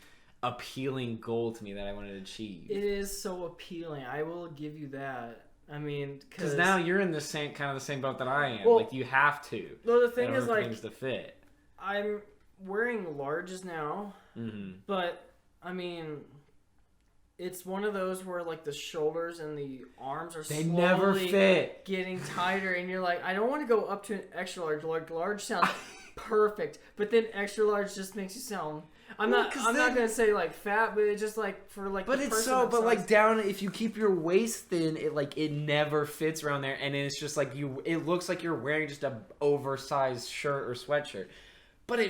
appealing goal to me that I wanted to achieve. It is so appealing. I will give you that. I mean, because now you're in the same boat that I am. Well, like you have to. Well, the thing in is, order for like, things to fit. I'm wearing larges now, but I mean, it's one of those where like the shoulders and the arms are slowly never fit, getting tighter, and you're like, I don't want to go up to an extra large. Like large sounds perfect, but then extra large just makes you sound. I'm not gonna say like fat, but it's just like for like. But the it's person but like down, if you keep your waist thin, it never fits around there, and it's just like it looks like you're wearing just a oversized shirt or sweatshirt. But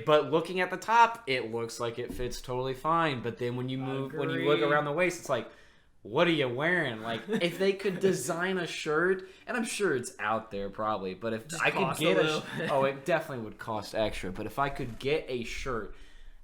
but looking at the top, it looks like it fits totally fine. But then when you look around the waist, it's like, what are you wearing? Like, if they could design a shirt, and I'm sure it's out there probably, but if I could get it definitely would cost extra. But if I could get a shirt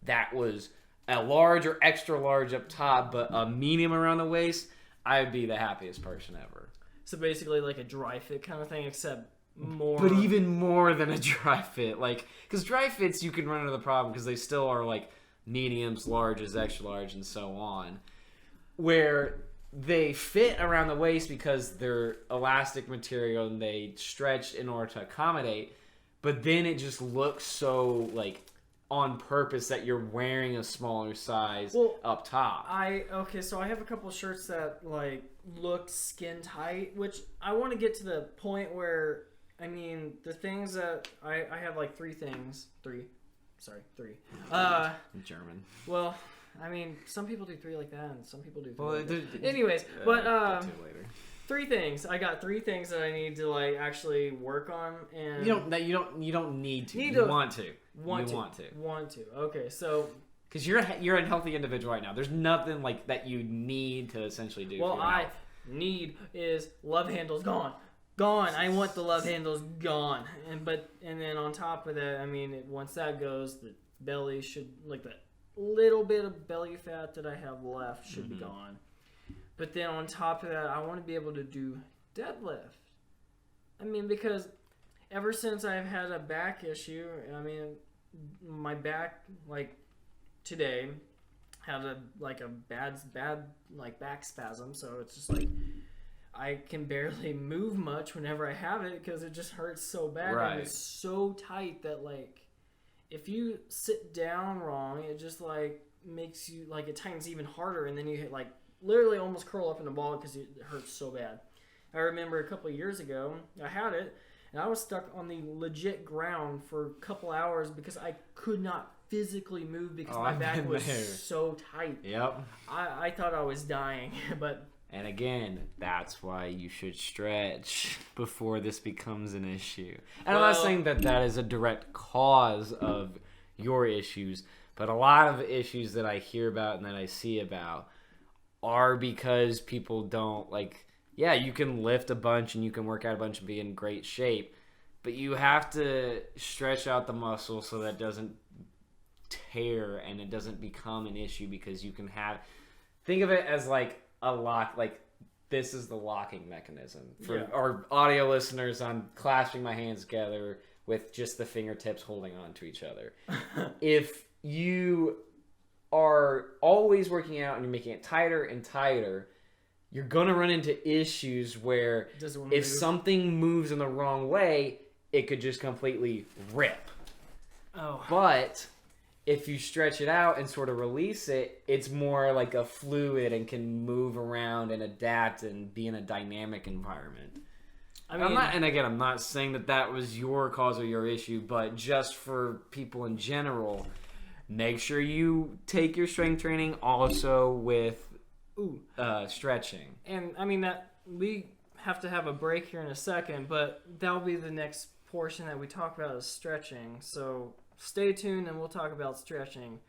that was a large or extra large up top, but a medium around the waist, I would be the happiest person ever. So basically like a dry fit kind of thing, except more. But even more than a dry fit. Like, because dry fits, you can run into the problem because they still are like mediums, larges, extra large, and so on. Where they fit around the waist because they're elastic material and they stretch in order to accommodate. But then it just looks so like on purpose that you're wearing a smaller size up top. So I have a couple shirts that like look skin tight, which I want to get to the point where, I mean, the things that I have like three. German. Well, I mean, some people do three like that, and some people do three. Well, like that. Anyways, but three things. I got three things that I need to like actually work on, and you don't need to. You want to. Want to. Okay, so because you're a healthy individual right now. There's nothing like that you need to essentially do. Well, need is love handles gone. I want the love handles gone, and then on top of that, I mean, once that goes, the belly should, like, that little bit of belly fat that I have left should be gone. But then on top of that, I want to be able to do deadlift. I mean, because ever since I've had a back issue, I mean, my back, like today, had a bad like back spasm, so it's just like I can barely move much whenever I have it because it just hurts so bad. Right. And it's so tight that like if you sit down wrong, it just like makes you like it tightens even harder, and then you like literally almost curl up in a ball because it hurts so bad. I remember a couple of years ago I had it, and I was stuck on the legit ground for a couple hours because I could not physically move because my back was so tight. Yep. I thought I was dying, but. And again, that's why you should stretch before this becomes an issue. And I'm not saying that is a direct cause of your issues, but a lot of issues that I hear about and that I see about are because people don't, like, yeah, you can lift a bunch and you can work out a bunch and be in great shape, but you have to stretch out the muscle so that it doesn't tear and it doesn't become an issue, because you can think of it as like a lock, like this is the locking mechanism for our audio listeners. I'm clasping my hands together with just the fingertips holding on to each other. If you are always working out and you're making it tighter and tighter, you're gonna run into issues where if something moves in the wrong way, it could just completely rip. But if you stretch it out and sort of release it, it's more like a fluid and can move around and adapt and be in a dynamic environment. I mean, I'm not saying that was your cause or your issue, but just for people in general, make sure you take your strength training also with stretching. And I mean that we have to have a break here in a second, but that'll be the next portion that we talk about is stretching. So stay tuned and we'll talk about stretching.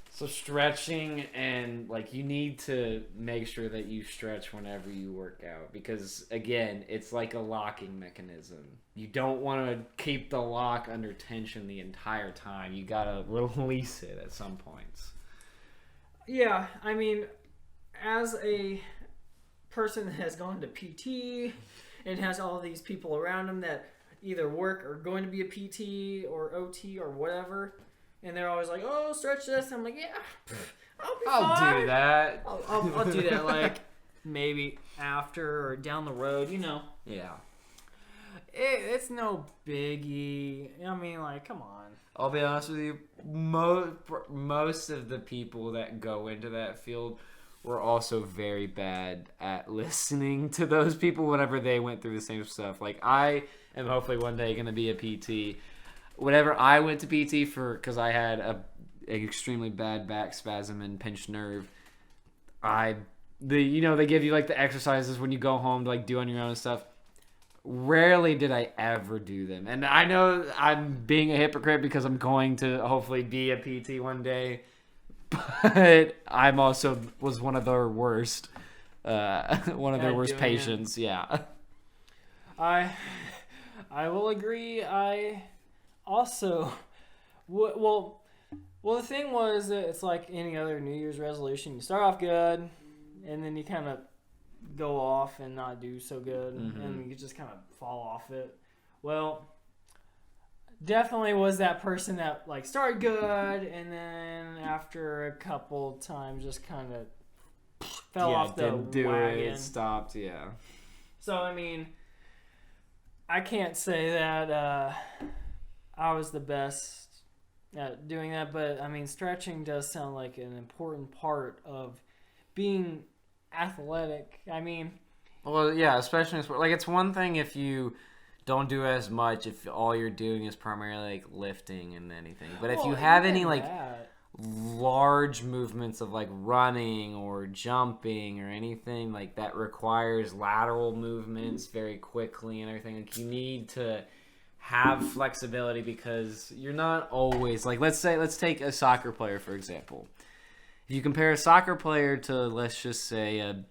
So stretching, and like you need to make sure that you stretch whenever you work out, because again, it's like a locking mechanism. You don't want to keep the lock under tension the entire time. You gotta release it at some points. Yeah, I mean, as a person that has gone to PT and has all these people around him that either work or going to be a PT or OT or whatever, and they're always like, "Oh, stretch this." I'm like, "Yeah, I'll be fine. do that. I'll do that like maybe after or down the road, you know." Yeah. It's no biggie. I mean, like, come on. I'll be honest with you. Most of the people that go into that field were also very bad at listening to those people whenever they went through the same stuff. Like, I am hopefully one day going to be a PT. Whenever I went to PT because I had an extremely bad back spasm and pinched nerve, they give you like the exercises when you go home to like do on your own and stuff. Rarely did I ever do them. And I know I'm being a hypocrite because I'm going to hopefully be a PT one day. But I'm also was one of their worst. One of their worst patients. Yeah. I will agree. I also... Well, the thing was that it's like any other New Year's resolution. You start off good, and then you kind of go off and not do so good, and you just kind of fall off it. Well, definitely was that person that like started good, and then after a couple times just kind of fell off the didn't do wagon. it stopped. Yeah. So I mean, I can't say that I was the best at doing that, but I mean, stretching does sound like an important part of being athletic. I mean, well, yeah, especially in sport. Like, it's one thing if you don't do as much if all you're doing is primarily like lifting and anything. But if you have any like large movements of like running or jumping or anything like that requires lateral movements very quickly and everything, like you need to have flexibility because you're not always like, let's take a soccer player for example. If you compare a soccer player to, let's just say, a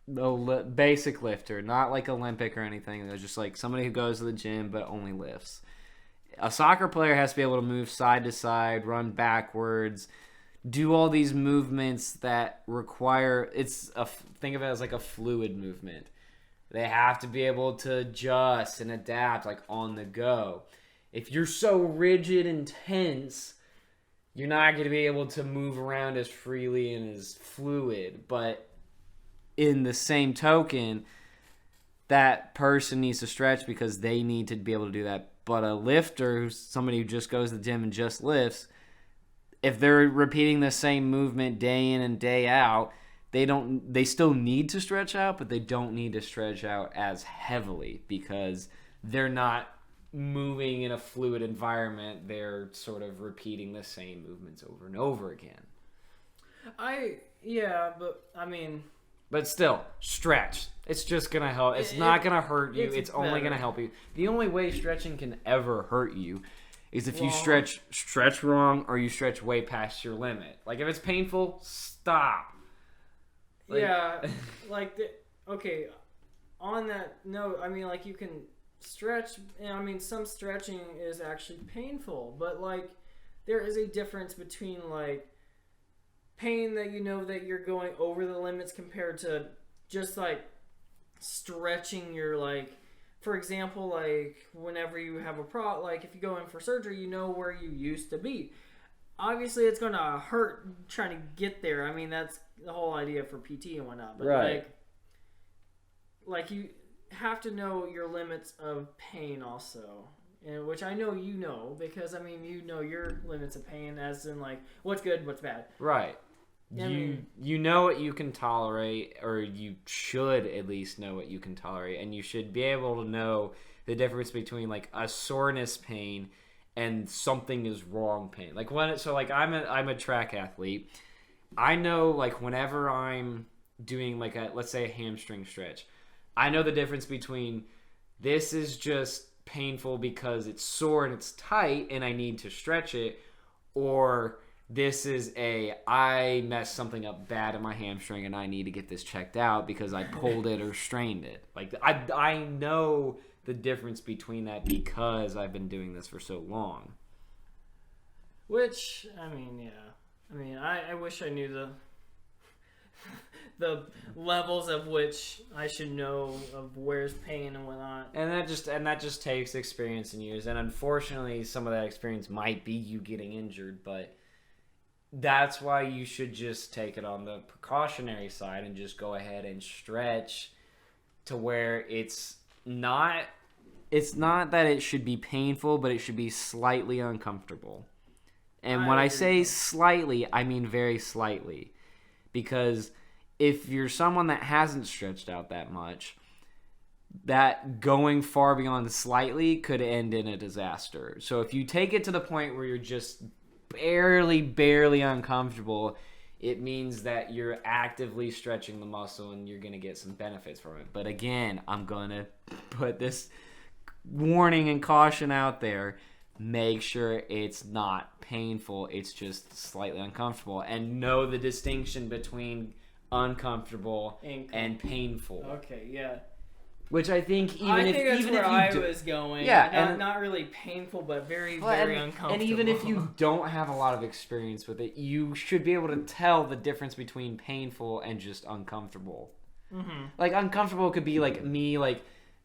basic lifter, not like Olympic or anything, it's just like somebody who goes to the gym but only lifts. A soccer player has to be able to move side to side, run backwards, do all these movements that require, think of it as like a fluid movement. They have to be able to adjust and adapt like on the go. If you're so rigid and tense, you're not going to be able to move around as freely and as fluid. But in the same token, that person needs to stretch because they need to be able to do that. But a lifter, somebody who just goes to the gym and just lifts, if they're repeating the same movement day in and day out, they still need to stretch out, but they don't need to stretch out as heavily because they're not moving in a fluid environment. They're sort of repeating the same movements over and over again. But still, stretch. It's just going to help. It's not going to hurt you. It's only going to help you. The only way stretching can ever hurt you is if you stretch wrong or you stretch way past your limit. Like, if it's painful, stop. Okay, on that note, I mean, like, you can stretch, I mean, some stretching is actually painful, but, like, there is a difference between, like, pain that you know that you're going over the limits compared to just, like, stretching your, like, for example, like, whenever you have like, if you go in for surgery, you know where you used to be. Obviously, it's going to hurt trying to get there. I mean, that's the whole idea for PT and whatnot. But, right. Like, you have to know your limits of pain also. And which I know you know, because, I mean, you know your limits of pain as in, like, what's good, what's bad. Right. You know what you can tolerate, or you should at least know what you can tolerate, and you should be able to know the difference between, like, a soreness pain and something is wrong pain. Like, I'm a track athlete. I know, like, whenever I'm doing, like, let's say a hamstring stretch, I know the difference between this is just painful because it's sore and it's tight and I need to stretch it, or this is I messed something up bad in my hamstring and I need to get this checked out because I pulled it or strained it. Like, I know the difference between that because I've been doing this for so long. Which, I mean, yeah. I mean, I wish I knew the levels of which I should know of where's pain and whatnot. And that just takes experience and years. And unfortunately, some of that experience might be you getting injured, but that's why you should just take it on the precautionary side and just go ahead and stretch to where it's not that it should be painful, but it should be slightly uncomfortable. And when I say slightly, I mean very slightly. Because if you're someone that hasn't stretched out that much, that going far beyond slightly could end in a disaster. So if you take it to the point where you're just barely uncomfortable, it means that you're actively stretching the muscle and you're going to get some benefits from it. But again, I'm going to put this warning and caution out there. Make sure it's not painful, it's just slightly uncomfortable, and know the distinction between uncomfortable and painful. Okay, yeah. Which I think that's where I was going. Yeah, not really painful, but very uncomfortable. And even if you don't have a lot of experience with it, you should be able to tell the difference between painful and just uncomfortable. Mm-hmm. Like uncomfortable could be like me, like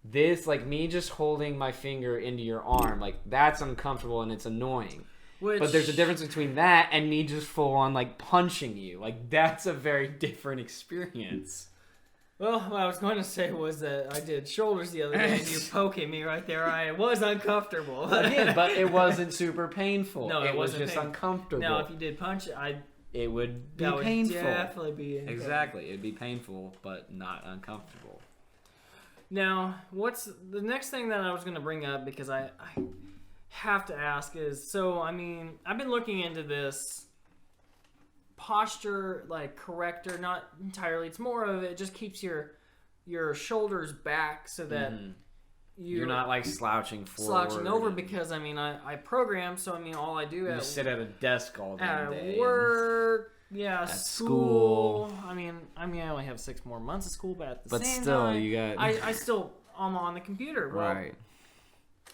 this, like me just holding my finger into your arm, like that's uncomfortable and it's annoying. But there's a difference between that and me just full on like punching you. Like that's a very different experience. Well, what I was going to say was that I did shoulders the other day and you poking me right there. I was uncomfortable. Again, but it wasn't super painful. No, it was wasn't just painful. uncomfortable. Now, if you did punch it, it would be that painful. Would definitely be exactly. It'd be painful, but not uncomfortable. Now, what's the next thing that I was going to bring up, because I have to ask is, so, I mean, I've been looking into this posture, like, corrector, not entirely, it's more of it just keeps your shoulders back so that you're not, like, slouching forward. Slouching over, because, I mean, I program, so, I mean, all I do you sit at a desk all day. At work... Yeah, at school. I mean, I only have 6 more months of school, but at the same time, you got. I'm on the computer. Well, right.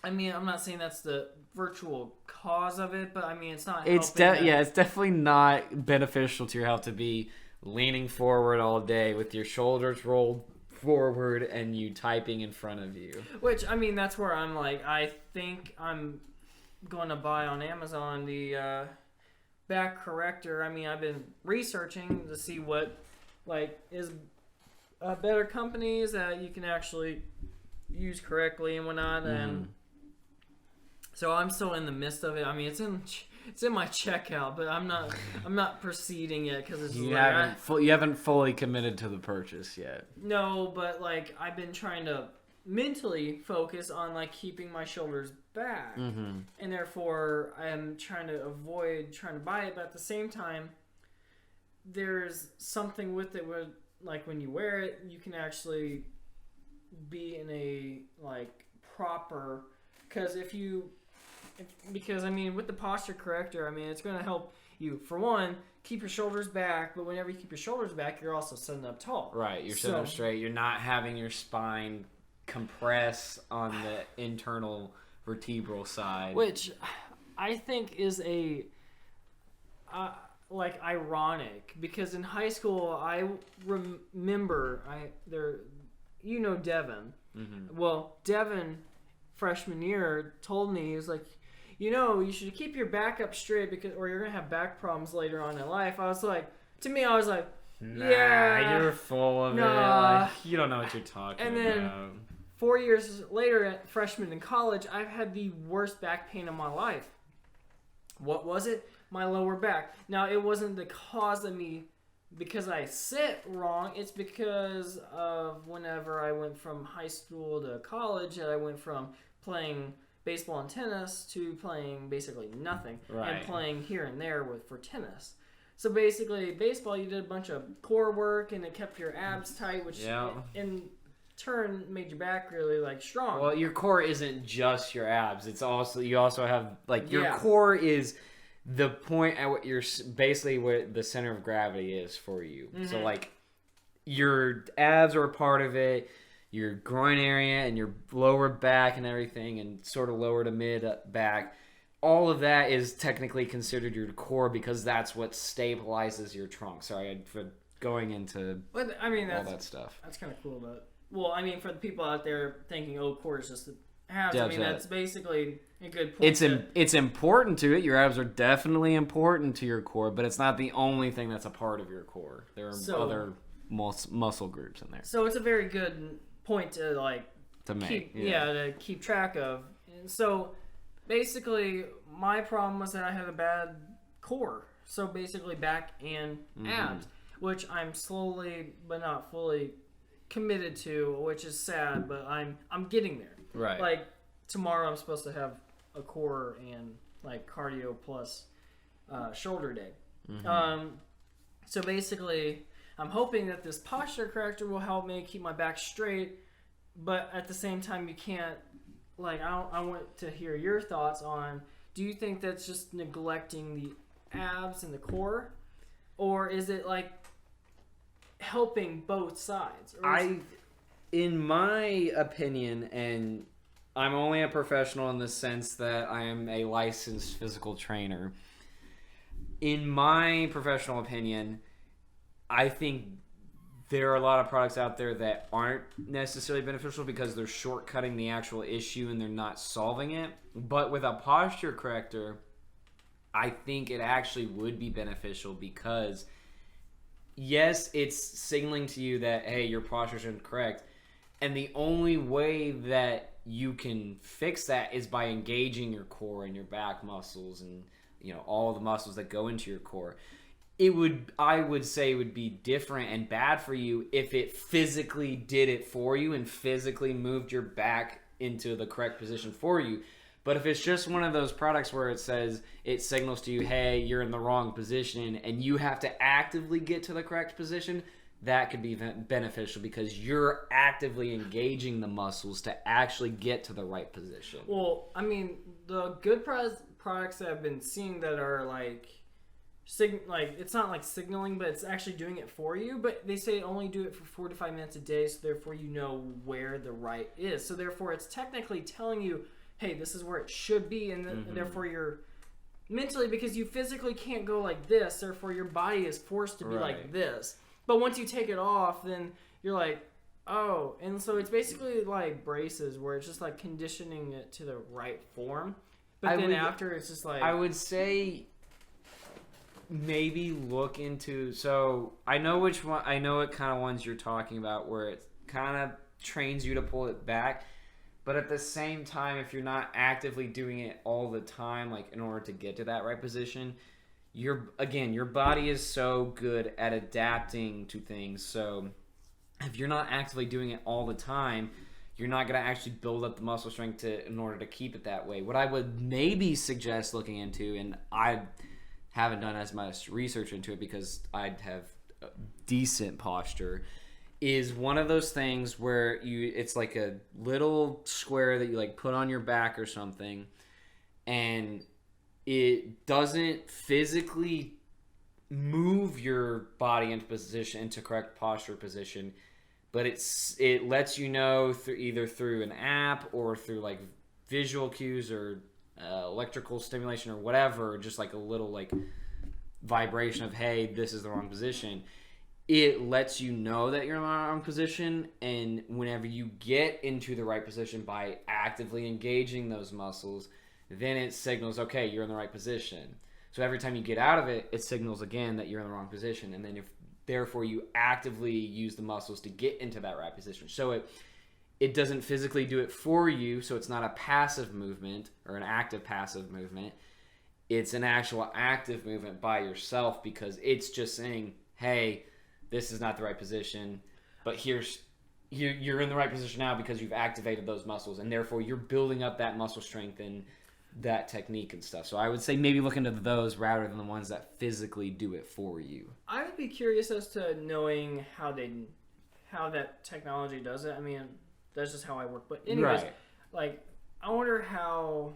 I mean, I'm not saying that's the virtual cause of it, but I mean, it's not. It's definitely not beneficial to your health to be leaning forward all day with your shoulders rolled forward and you typing in front of you. Which, I mean, that's where I'm like, I think I'm going to buy on Amazon the. Back corrector. I mean, I've been researching to see what like is better companies that you can actually use correctly and whatnot. And so I'm still in the midst of it. I mean, it's in my checkout, but I'm not proceeding yet because it's you haven't fully committed to the purchase yet. No, but like I've been trying to mentally focus on like keeping my shoulders back, and therefore I am trying to avoid trying to buy it. But at the same time, there's something with it where like when you wear it, you can actually be in a like proper because I mean with the posture corrector, I mean it's going to help you for one keep your shoulders back, but whenever you keep your shoulders back, you're also sitting up tall. Right, you're sitting up straight. You're not having your spine compress on the internal vertebral side, which I think is a like ironic, because in high school I remember Devin. Well, Devin freshman year told me, he was like, you should keep your back up straight or you're gonna have back problems later on in life. I was like, yeah, you're full of it. Like, you don't know what you're talking about. And then 4 years later, at freshman in college, I've had the worst back pain of my life. What was it? My lower back. Now, it wasn't the cause of me because I sit wrong. It's because of whenever I went from high school to college, and I went from playing baseball and tennis to playing basically nothing, and playing here and there for tennis. So basically, baseball, you did a bunch of core work, and it kept your abs tight, which in turn made your back really like strong. Well, your core isn't just your abs. It's also you also have like your core is the point at what you're basically where the center of gravity is for you. So like your abs are a part of it. Your groin area and your lower back and everything, and sort of lower to mid back. All of that is technically considered your core because that's what stabilizes your trunk. Sorry for going into But I mean, all that stuff. That's kind of cool. But well, I mean, for the people out there thinking, "Oh, core is just abs," I mean, that's basically a good point. It's important to it. Your abs are definitely important to your core, but it's not the only thing that's a part of your core. There are other muscle groups in there. So it's a very good point to make. To keep track of. And so basically, my problem was that I had a bad core. So basically, back and abs, which I'm slowly but not fully committed to, which is sad, but I'm getting there. Right. Like tomorrow, I'm supposed to have a core and like cardio plus shoulder day. So basically, I'm hoping that this posture corrector will help me keep my back straight, but at the same time, you can't. I want to hear your thoughts on. Do you think that's just neglecting the abs and the core, or is it like helping both sides? In my opinion, and I'm only a professional in the sense that I am a licensed physical trainer. In my professional opinion, I think there are a lot of products out there that aren't necessarily beneficial because they're shortcutting the actual issue and they're not solving it. But with a posture corrector, I think it actually would be beneficial because, yes, it's signaling to you that, hey, your posture's incorrect. And the only way that you can fix that is by engaging your core and your back muscles and, all the muscles that go into your core. I would say it would be different and bad for you if it physically did it for you and physically moved your back into the correct position for you. But if it's just one of those products where it signals to you, hey, you're in the wrong position, and you have to actively get to the correct position, that could be beneficial because you're actively engaging the muscles to actually get to the right position. Well, I mean, the good products that I've been seeing that are it's not like signaling, but it's actually doing it for you. But they say only do it for 4 to 5 minutes a day, so therefore you know where the right is. So therefore it's technically telling you, hey, this is where it should be, and therefore you're mentally, because you physically can't go like this, therefore your body is forced to be like this. But once you take it off, then you're like, oh. And so it's basically like braces where it's just like conditioning it to the right form. But after it's just like... I would say maybe look into... So I know which one... I know what kind of ones you're talking about where it kind of trains you to pull it back. But at the same time, if you're not actively doing it all the time, like in order to get to that right position... your body is so good at adapting to things. So if you're not actively doing it all the time, you're not going to actually build up the muscle strength in order to keep it that way. What I would maybe suggest looking into, and I haven't done as much research into it because I have decent posture, is one of those things where it's like a little square that you like put on your back or something, and it doesn't physically move your body into correct posture position, but it lets you know either through an app or through like visual cues or electrical stimulation or whatever, just like a little like vibration of, hey, this is the wrong position. It lets you know that you're in the wrong position, and whenever you get into the right position by actively engaging those muscles, then it signals, okay, you're in the right position. So every time you get out of it, it signals again that you're in the wrong position. And then therefore you actively use the muscles to get into that right position. So it doesn't physically do it for you. So it's not a passive movement or an active passive movement. It's an actual active movement by yourself because it's just saying, hey, this is not the right position, but you're in the right position now because you've activated those muscles. And therefore you're building up that muscle strength and that technique and stuff. So I would say maybe look into those rather than the ones that physically do it for you. I would be curious as to knowing how that technology does it. I mean, that's just how I work. But anyways, like, I wonder how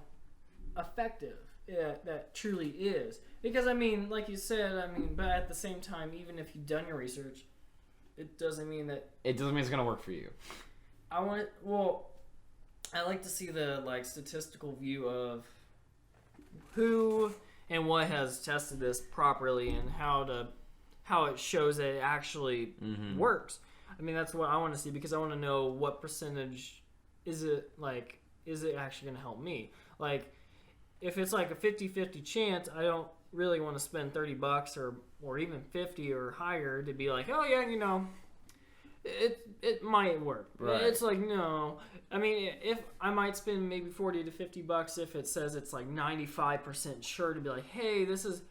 effective that truly is. Because, I mean, like you said, but at the same time, even if you've done your research, it doesn't mean that... It doesn't mean it's going to work for you. I like to see the statistical view of who and what has tested this properly and how how it shows that it actually Mm-hmm. works. I mean, that's what I want to see because I want to know what percentage is it actually going to help me. Like, if it's like a 50-50 chance, I don't really want to spend $30 or even 50 or higher to be like, oh yeah, you know, it might work. Right. It's like, no. I mean, if I might spend maybe $40 to $50 if it says it's like 95% sure to be like, hey, this is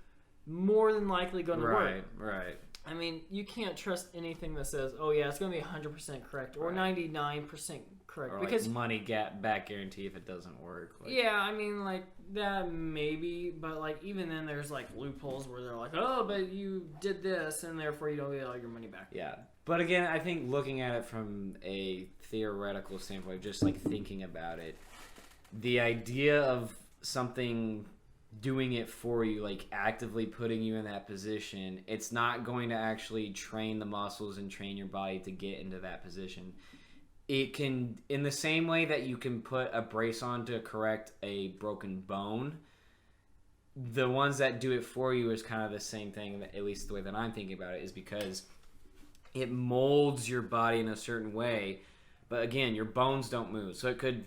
more than likely going to work. Right. I mean, you can't trust anything that says, oh yeah, it's going to be 100% correct or 99% correct. Or because like money back guarantee if it doesn't work. Like, yeah, I mean, like, that maybe, but, like, even then there's, like, loopholes where they're like, oh, but you did this, and therefore you don't get all your money back. Yeah. But again, I think looking at it from a theoretical standpoint, just, like, thinking about it, the idea of something doing it for you, like, actively putting you in that position, it's not going to actually train the muscles and train your body to get into that position. It can, in the same way that you can put a brace on to correct a broken bone, the ones that do it for you is kind of the same thing, at least the way that I'm thinking about it, is because it molds your body in a certain way. But again, your bones don't move. So it could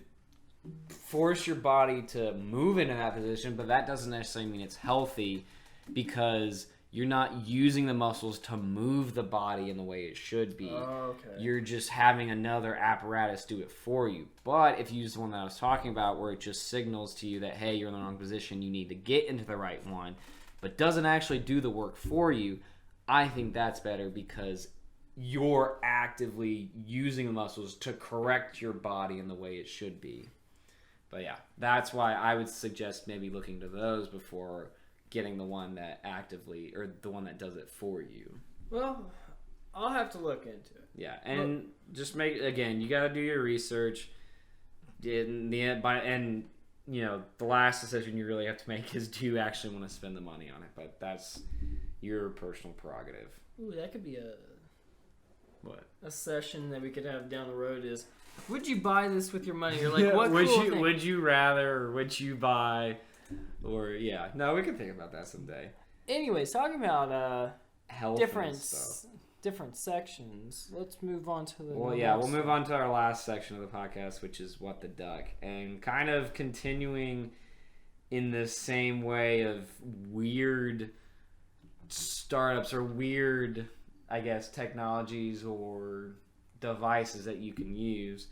force your body to move into that position, but that doesn't necessarily mean it's healthy because you're not using the muscles to move the body in the way it should be. Okay. You're just having another apparatus do it for you. But if you use the one that I was talking about where it just signals to you that, hey, you're in the wrong position, you need to get into the right one, but doesn't actually do the work for you, I think that's better because you're actively using the muscles to correct your body in the way it should be. But yeah, that's why I would suggest maybe looking to those before getting the one that actively, or the one that does it for you. Well, I'll have to look into it. Yeah, and just make, again, you got to do your research. In the end, and you know, the last decision you really have to make is, do you actually want to spend the money on it? But that's your personal prerogative. Ooh, that could be What? a session that we could have down the road is, would you buy this with your money? Or like, Yeah, what would cool you thing? would you rather, or would you buy, or yeah, no, we can think about that someday. Anyways, talking about Health different and stuff. different sections. Let's move on to the. Well, yeah, we'll move on to our last section of the podcast, which is What the Duck, and kind of continuing in the same way of weird startups or weird, I guess, technologies or devices that you can use.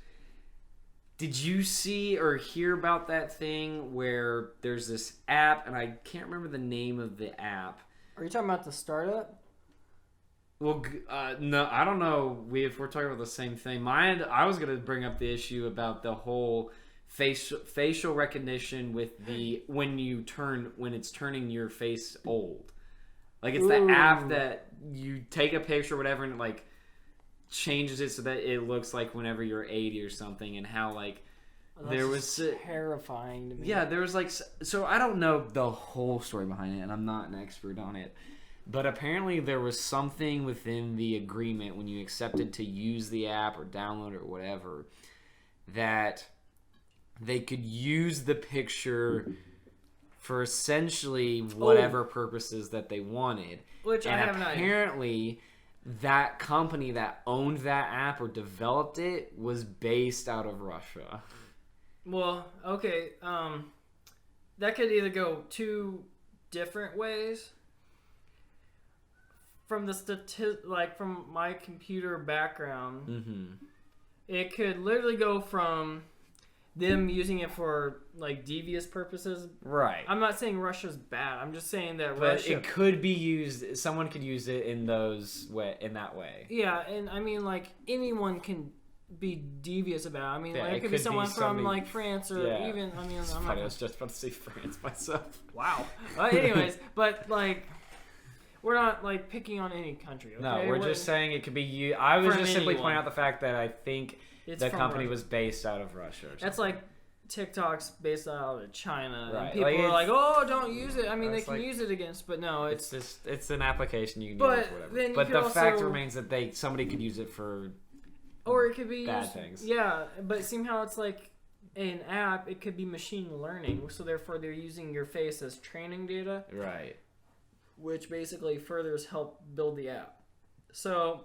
Did you see or hear about that thing where there's this app, and I can't remember the name of the app. Are you talking about the startup? Well, no, I don't know if we're talking about the same thing. I was going to bring up the issue about the whole facial recognition with the when it's turning your face old. Like, it's the app that you take a picture or whatever and it, like, changes it so that it looks like whenever you're 80 or something, and how, like, there was terrifying to me. Yeah, there was, like, so I don't know the whole story behind it, and I'm not an expert on it. But apparently there was something within the agreement when you accepted to use the app or download it or whatever, that they could use the picture for essentially whatever purposes that they wanted. Which and I have no idea. apparently that company that owned that app or developed it was based out of Russia. Well, okay, that could either go two different ways. From the from my computer background, it could literally go from them using it for, like, devious purposes. Right. I'm not saying Russia's bad. I'm just saying that But Russia. it could be used. Someone could use it in that way. Yeah, and I mean, like, anyone can be devious about it. I mean, Yeah, like, it it could could be someone be from, somebody- like, France or Yeah. even. I mean, It's I'm funny, not. I was just about to say France myself. Wow. Anyways, but, like, we're not, like, picking on any country. Okay? No, we're just saying it could be used. I was From just simply anyone. pointing out the fact that I think It's the from company Russia. was based out of Russia. Or something. That's like TikTok's based out of China. Right. And people Like, are like, it's- oh, don't use it. I mean, they it's can like- use it against, but no, It's it's. just it's an application you can But use or whatever. then you But could the fact also- remains that somebody could use it for Or it could be bad used, things. Yeah, but seeing how it's like an app, it could be machine learning. So therefore, they're using your face as training data. right. which basically furthers help build the app. So,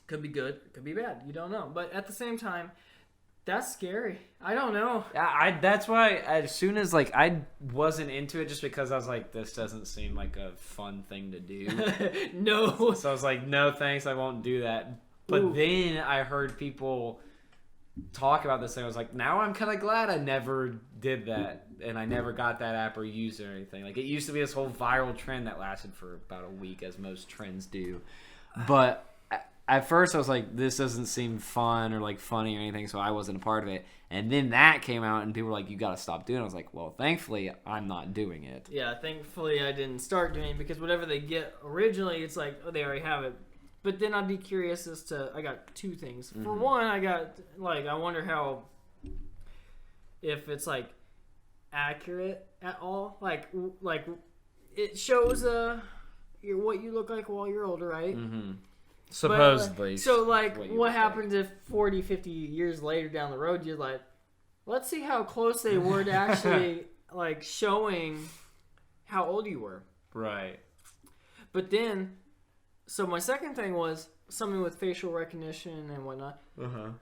could be good, could be bad. You don't know. But at the same time, that's scary. I don't know. That's why as soon as like I wasn't into it just because I was like, this doesn't seem like a fun thing to do. No. So I was like, no thanks, I won't do that. But then I heard people talk about this thing. I was like, now I'm kind of glad I never did that and I never got that app or used it or anything. Like it used to be this whole viral trend that lasted for about a week, as most trends do. But at first I was like, this doesn't seem fun or like funny or anything, so I wasn't a part of it. And then that came out and people were like, you gotta stop doing it. I was like, well, thankfully I'm not doing it. Yeah, thankfully I didn't start doing it, because whatever they get originally, it's like, oh, they already have it. But then I'd be curious as to, I got two things. For one, I got, like, I wonder how, if it's, like, accurate at all. Like it shows what you look like while you're older, right? Mm-hmm. Supposedly. But, so, like, what happens if 40, 50 years later down the road, you're like, let's see how close they were to actually, like, showing how old you were. Right. But then... So my second thing was something with facial recognition and whatnot.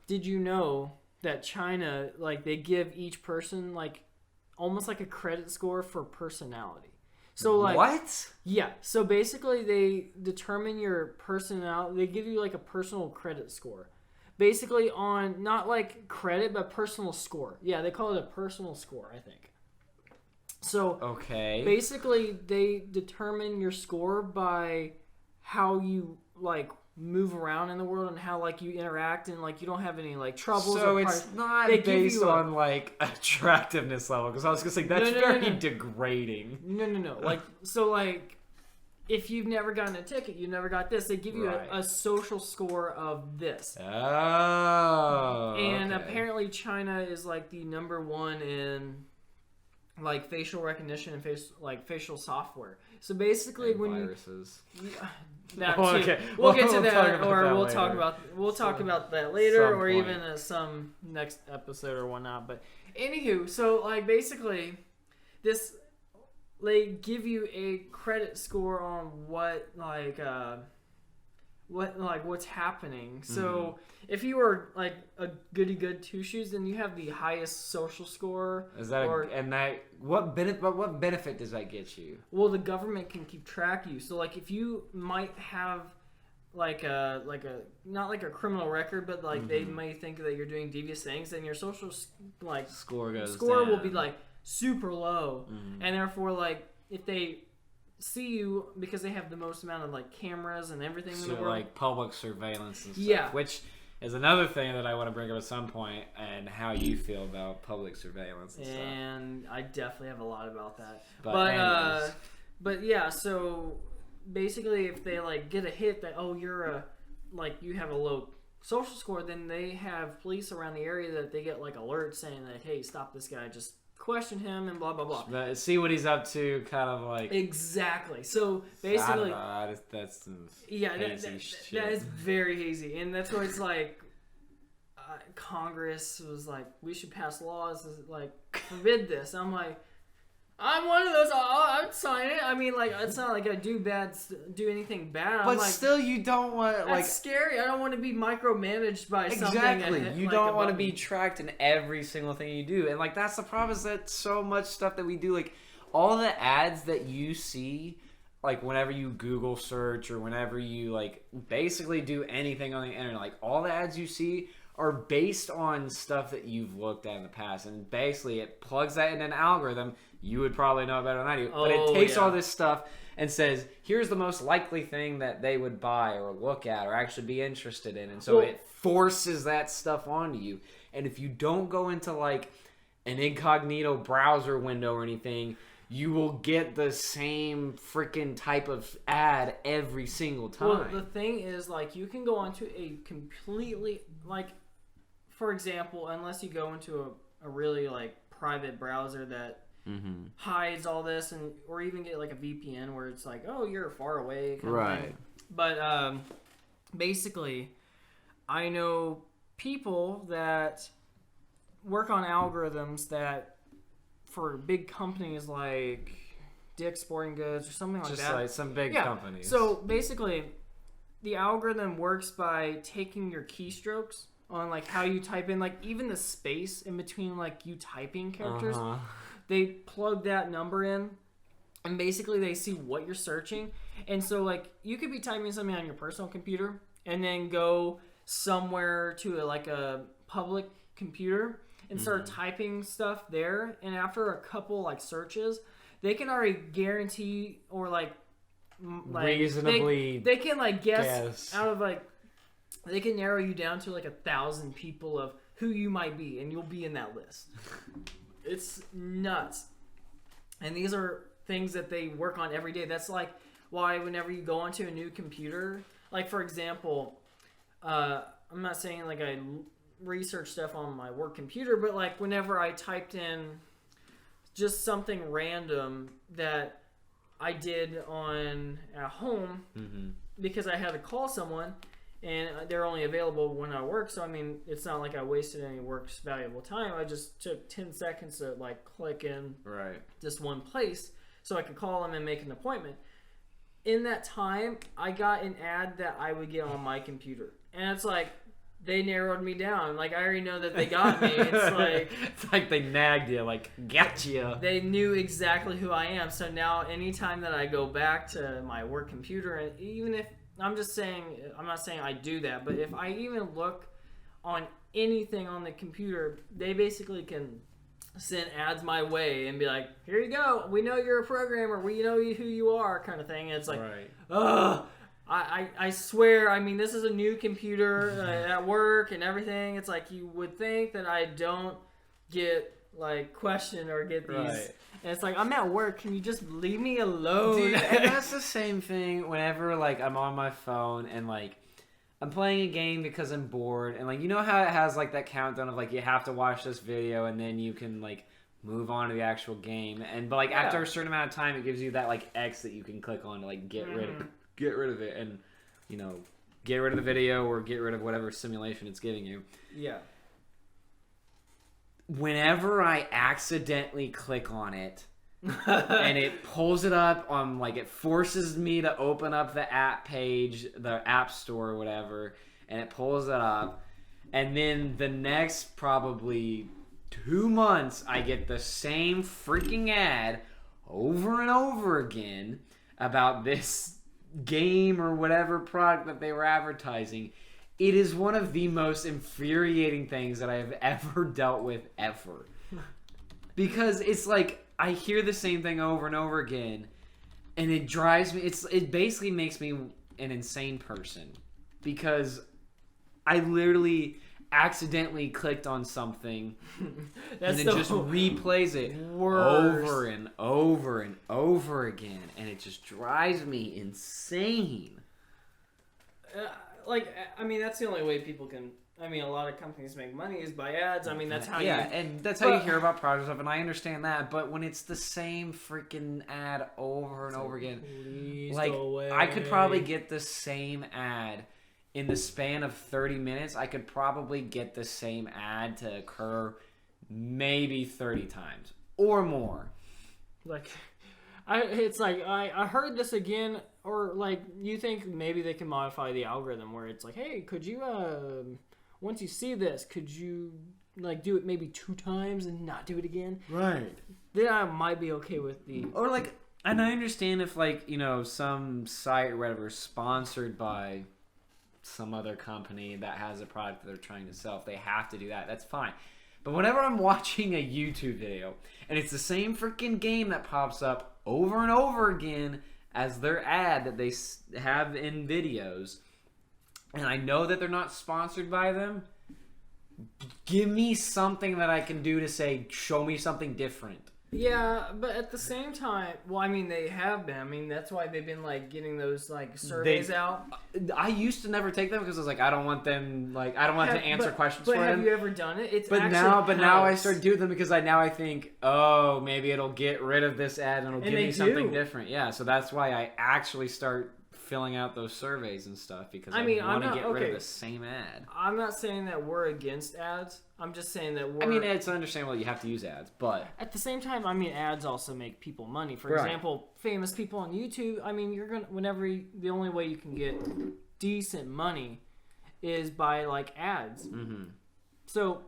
Did you know that China, like, they give each person like almost like a credit score for personality? So like what? Yeah. So basically, they determine your personality. They give you like a personal credit score, basically on not like credit but personal score. Yeah, they call it a personal score, I think. So okay. Basically, they determine your score by how you like move around in the world and how like you interact and like you don't have any like troubles. So it's not based on like attractiveness level, because I was gonna say that's very degrading. No. Like so like if you've never gotten a ticket, you never got this. They give you a social score of this. Oh. And apparently China is like the number one in like facial recognition and facial software. So basically, and when viruses. That too. Okay. We'll get to that, or we'll talk about that later, or even some next episode or whatnot. But anywho, so like basically, they give you a credit score on what's happening. So if you were like a goody good two shoes, then you have the highest social score. Is that what benefit does that get you? Well, the government can keep track of you. So like if you might have like a not like a criminal record, but like they might think that you're doing devious things, then your social like score will be like super low, and therefore like if they see you, because they have the most amount of like cameras and everything in the world, like public surveillance and stuff, which is another thing that I want to bring up at some point, and how you feel about public surveillance and stuff. And I definitely have a lot about that. But yeah, so basically if they like get a hit that you have a low social score, then they have police around the area that they get like alerts saying that, hey, stop this guy, just question him and blah blah blah. But see what he's up to, kind of like exactly. So basically, that's some hazy shit. That is very hazy, and that's where it's like Congress was like, we should pass laws to like forbid this. I'm like, I'm one of those. I'd sign it. I mean, like, it's not like I do anything bad. But still, you don't want like. That's scary. I don't want to be micromanaged by something. Exactly. You don't want to be tracked in every single thing you do, and like that's the problem. Is that so much stuff that we do, like all the ads that you see, like whenever you Google search or whenever you like basically do anything on the internet, like all the ads you see are based on stuff that you've looked at in the past, and basically it plugs that in an algorithm. You would probably know better than I do, but it takes all this stuff and says, here's the most likely thing that they would buy or look at or actually be interested in, and so it forces that stuff onto you. And if you don't go into like an incognito browser window or anything, you will get the same freaking type of ad every single time. Well, the thing is, like, you can go onto a completely, like, for example, unless you go into a really, like, private browser that hides all this, and or even get, like, a VPN where it's like, oh, you're far away. Right. But, basically, I know people that work on algorithms that for big companies like Dick's Sporting Goods or something like Just that. like some big companies. So basically, the algorithm works by taking your keystrokes on like how you type in, like even the space in between like you typing characters. They plug that number in, and basically they see what you're searching. And so like you could be typing something on your personal computer and then go somewhere to a public computer and start typing stuff there. And after a couple like searches, they can already guarantee or like reasonably they can like guess out of like, they can narrow you down to like 1,000 people of who you might be, and you'll be in that list. It's nuts. And these are things that they work on every day. That's like why whenever you go onto a new computer, like for example, I'm not saying like I research stuff on my work computer, but like whenever I typed in just something random that I did at home because I had to call someone and they're only available when I work. So I mean, it's not like I wasted any work's valuable time. I just took 10 seconds to like click in just one place so I could call them and make an appointment. In that time, I got an ad that I would get on my computer, and it's like they narrowed me down. Like I already know that they got me. It's like they nagged you, like gotcha. They knew exactly who I am. So now anytime that I go back to my work computer, and even if I'm not saying I do that, but if I even look on anything on the computer, they basically can send ads my way and be like, here you go, we know you're a programmer, we know who you are, kind of thing. And it's like, ugh. I swear, I mean, this is a new computer at work and everything. It's like you would think that I don't get like questioned or get these. And it's like, I'm at work. Can you just leave me alone? Dude, and that's the same thing whenever like I'm on my phone and like I'm playing a game because I'm bored, and like you know how it has like that countdown of like you have to watch this video and then you can like move on to the actual game, but like after a certain amount of time it gives you that like X that you can click on to like get rid of it, and you know, get rid of the video or get rid of whatever simulation it's giving you. Yeah. Whenever I accidentally click on it and it pulls it up on like, it forces me to open up the app page, the app store or whatever, and it pulls it up, and then the next probably 2 months I get the same freaking ad over and over again about this game or whatever product that they were advertising. It is one of the most infuriating things that I have ever dealt with ever. Because it's like, I hear the same thing over and over again, and it drives me, it basically makes me an insane person. Because I literally accidentally clicked on something and it just replays it over and over and over again, and it just drives me insane. Like, I mean, that's the only way people can. I mean, a lot of companies make money is by ads. I mean, that's how and that's how you hear about product stuff, and I understand that. But when it's the same freaking ad over and over again, like I could probably get the same ad in the span of 30 minutes. I could probably get the same ad to occur maybe 30 times or more. Like, I heard this again, or like you think maybe they can modify the algorithm where it's like, hey, could you once you see this, could you like do it maybe 2 times and not do it again? Right. Then I might be okay with the, or like, and I understand if like, you know, some site or whatever is sponsored by some other company that has a product that they're trying to sell, if they have to do that, that's fine. But whenever I'm watching a YouTube video and it's the same freaking game that pops up over and over again as their ad that they have in videos, and I know that they're not sponsored by them, give me something that I can do to say, show me something different. Yeah, but at the same time, well, I mean, they have been. I mean, that's why they've been like getting those like surveys out. I used to never take them because I was like, I don't want them, like, I don't want to answer questions for them. But have you ever done it? But now I start doing them because I think, oh, maybe it'll get rid of this ad and it'll give me something different. Yeah, so that's why I actually start filling out those surveys and stuff because I mean, want to get rid okay. of the same ad. I'm not saying that we're against ads. I'm just saying that we're... I mean, it's understandable you have to use ads, but... At the same time, I mean, ads also make people money. For Right. example, famous people on YouTube, I mean, you're going to... The only way you can get decent money is by, like, ads. Mm-hmm. So,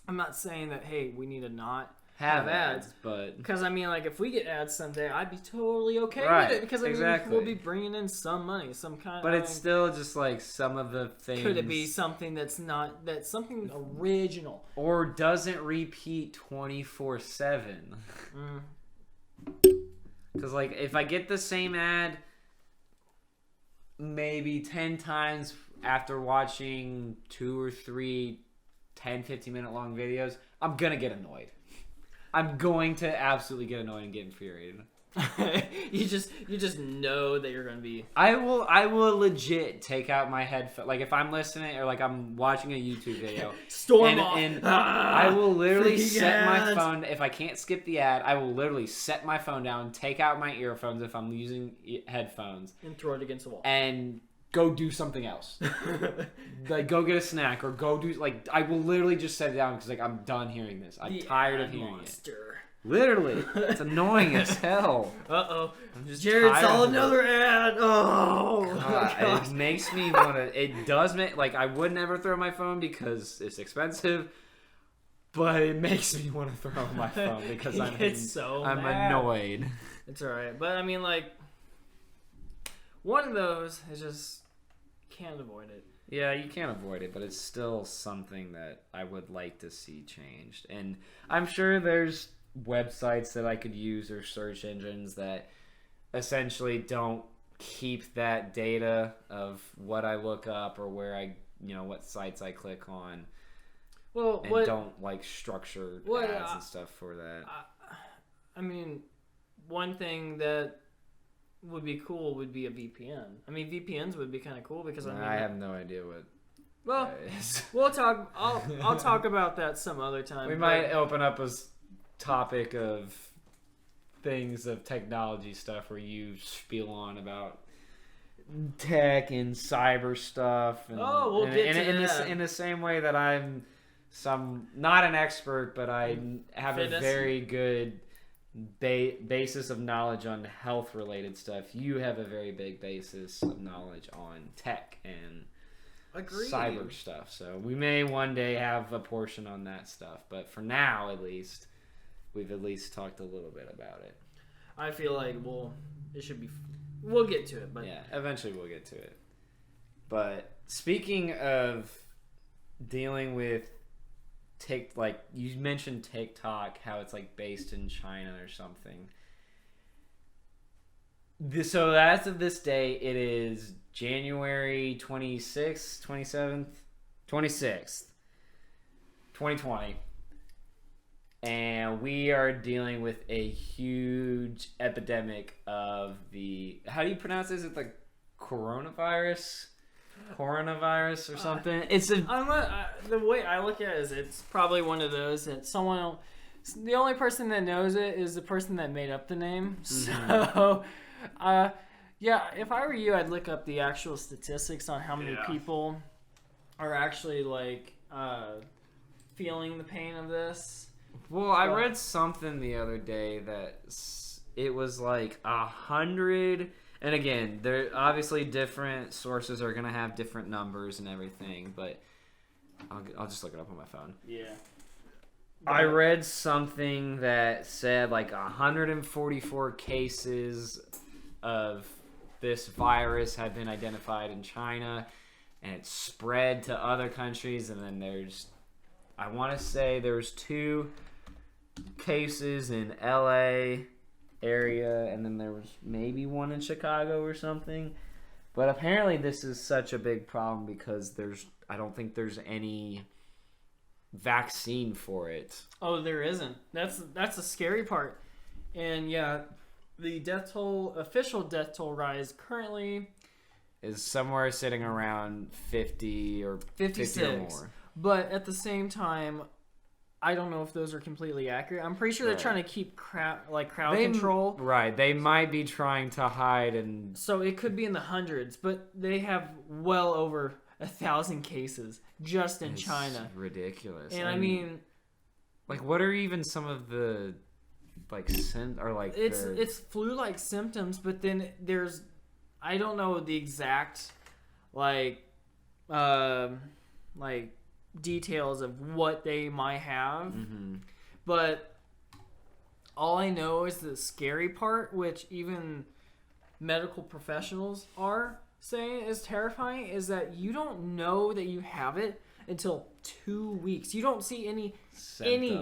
I'm not saying that, hey, we need to not have ads, but... Because, I mean, like, if we get ads someday, I'd be totally okay Right, with it. Because, I mean, exactly. we'll be bringing in some money, some kind of... But it's still just, like, some of the things... Could it be something that's something original? Or doesn't repeat 24/7. Because, like, if I get the same ad maybe 10 times after watching 2 or 3 10, 15-minute long videos, I'm going to get annoyed. I'm going to absolutely get annoyed and get infuriated. you just know that you're going to be... I will legit take out my headphone. Like, if I'm listening or, like, I'm watching a YouTube video. Storm off. And I will literally freaking set my ads. phone. If I can't skip the ad, I will literally set my phone down, take out my earphones if I'm using headphones. And throw it against the wall. And go do something else. Like, go get a snack or go do... Like, I will literally just set it down because, like, I'm done hearing this. I'm tired of hearing it. Literally. It's annoying as hell. Uh-oh. I'm just Jared tired saw of it. another ad. Oh, God, it makes me want to... It does make... Like, I would never throw my phone because it's expensive, but it makes me want to throw my phone because I'm mad. annoyed. It's alright. But, I mean, like, one of those is just... Can't avoid it. Yeah, you can't avoid it, but it's still something that I would like to see changed. And I'm sure there's websites that I could use or search engines that essentially don't keep that data of what I look up or where I, what sites I click on. Well, and don't like structure ads and stuff for that. I mean, one thing that would be cool would be a VPN. I mean, VPNs would be kind of cool because I have no idea what. Well, that is. we'll talk. I'll talk about that some other time. We might open up a topic of things of technology stuff where you spiel on about tech and cyber stuff. And, we'll get to that. In the same way that I'm not an expert, but I have a very good basis of knowledge on health related stuff. You have a very big basis of knowledge on tech and cyber stuff. So we may one day have a portion on that stuff, but for now, at least, we've at least talked a little bit about it. I feel like we'll get to it, but yeah, eventually we'll get to it. But speaking of dealing with like you mentioned TikTok, how it's like based in China or something. So as of this day, it is January 26th, 27th, 26th, 2020. And we are dealing with a huge epidemic of how do you pronounce this? Is it the coronavirus or something? The way I look at it is it's probably one of those that the only person that knows it is the person that made up the name. Mm-hmm. So, yeah, if I were you, I'd look up the actual statistics on how many people are actually like feeling the pain of this. Well, I read something the other day that it was like 100. And again, there obviously different sources are gonna have different numbers and everything, but I'll just look it up on my phone. Yeah. I read something that said like 144 cases of this virus had been identified in China, and it spread to other countries. And then I want to say there's 2 cases in LA area, and then there was maybe 1 in Chicago or something. But apparently this is such a big problem because I don't think there's any vaccine for it. Oh, there isn't. That's the scary part. And yeah, the official death toll rise currently is somewhere sitting around 50 or 56. 50 or more. But at the same time, I don't know if those are completely accurate. I'm pretty sure they're Right. trying to keep crowd They- control. Right. They might be trying to hide and So it could be in the hundreds, but they have well over 1,000 cases just in it's China. ridiculous. And I mean, like, what are even some of the like it's flu-like symptoms, but then there's, I don't know the exact like details of what they might have, but all I know is the scary part, which even medical professionals are saying is terrifying, is that you don't know that you have it until 2 weeks. You don't see any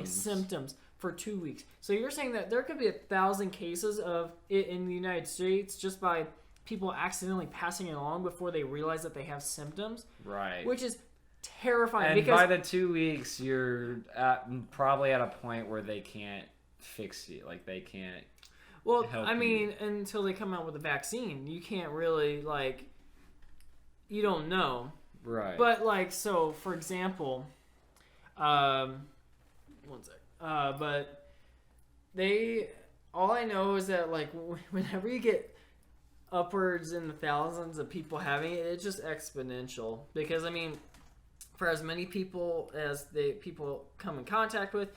symptoms for 2 weeks. So you're saying that there could be 1,000 cases of it in the United States just by people accidentally passing it along before they realize that they have symptoms, right. which is terrifying. And because by the 2 weeks, you're probably at a point where they can't fix you. Like, they can't. well, help I mean, until they come out with a vaccine, you can't really you don't know. Right. But so for example, one sec. But all I know is that whenever you get upwards in the thousands of people having it, it's just exponential. Because I mean, for as many people as people come in contact with,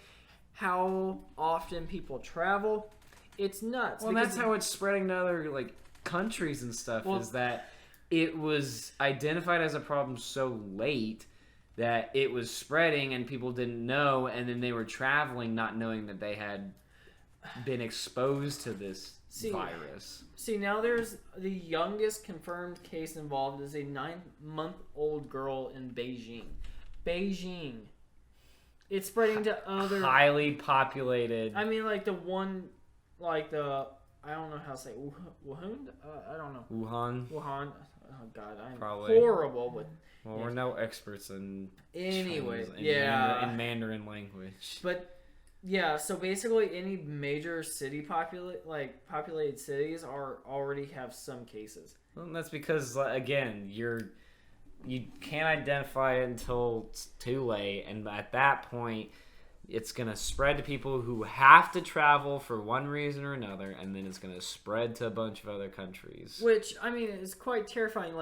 how often people travel, it's nuts. Well, that's how it's spreading to other countries and stuff. Is that it was identified as a problem so late that it was spreading and people didn't know, and then they were traveling not knowing that they had been exposed to this virus. See, now there's the youngest confirmed case involved is a 9-month-old girl in Beijing. Beijing. It's spreading to other highly populated. I mean, I don't know how to say Wuhan. I don't know. Wuhan. Oh God, I'm Probably. horrible with. Well, we're no experts in. Anyway, Chinese, in Mandarin language. But yeah, so basically, any major city populated cities already have some cases. Well, that's because again, you can't identify it until it's too late, and at that point, it's gonna spread to people who have to travel for one reason or another, and then it's gonna spread to a bunch of other countries. Which I mean is quite terrifying.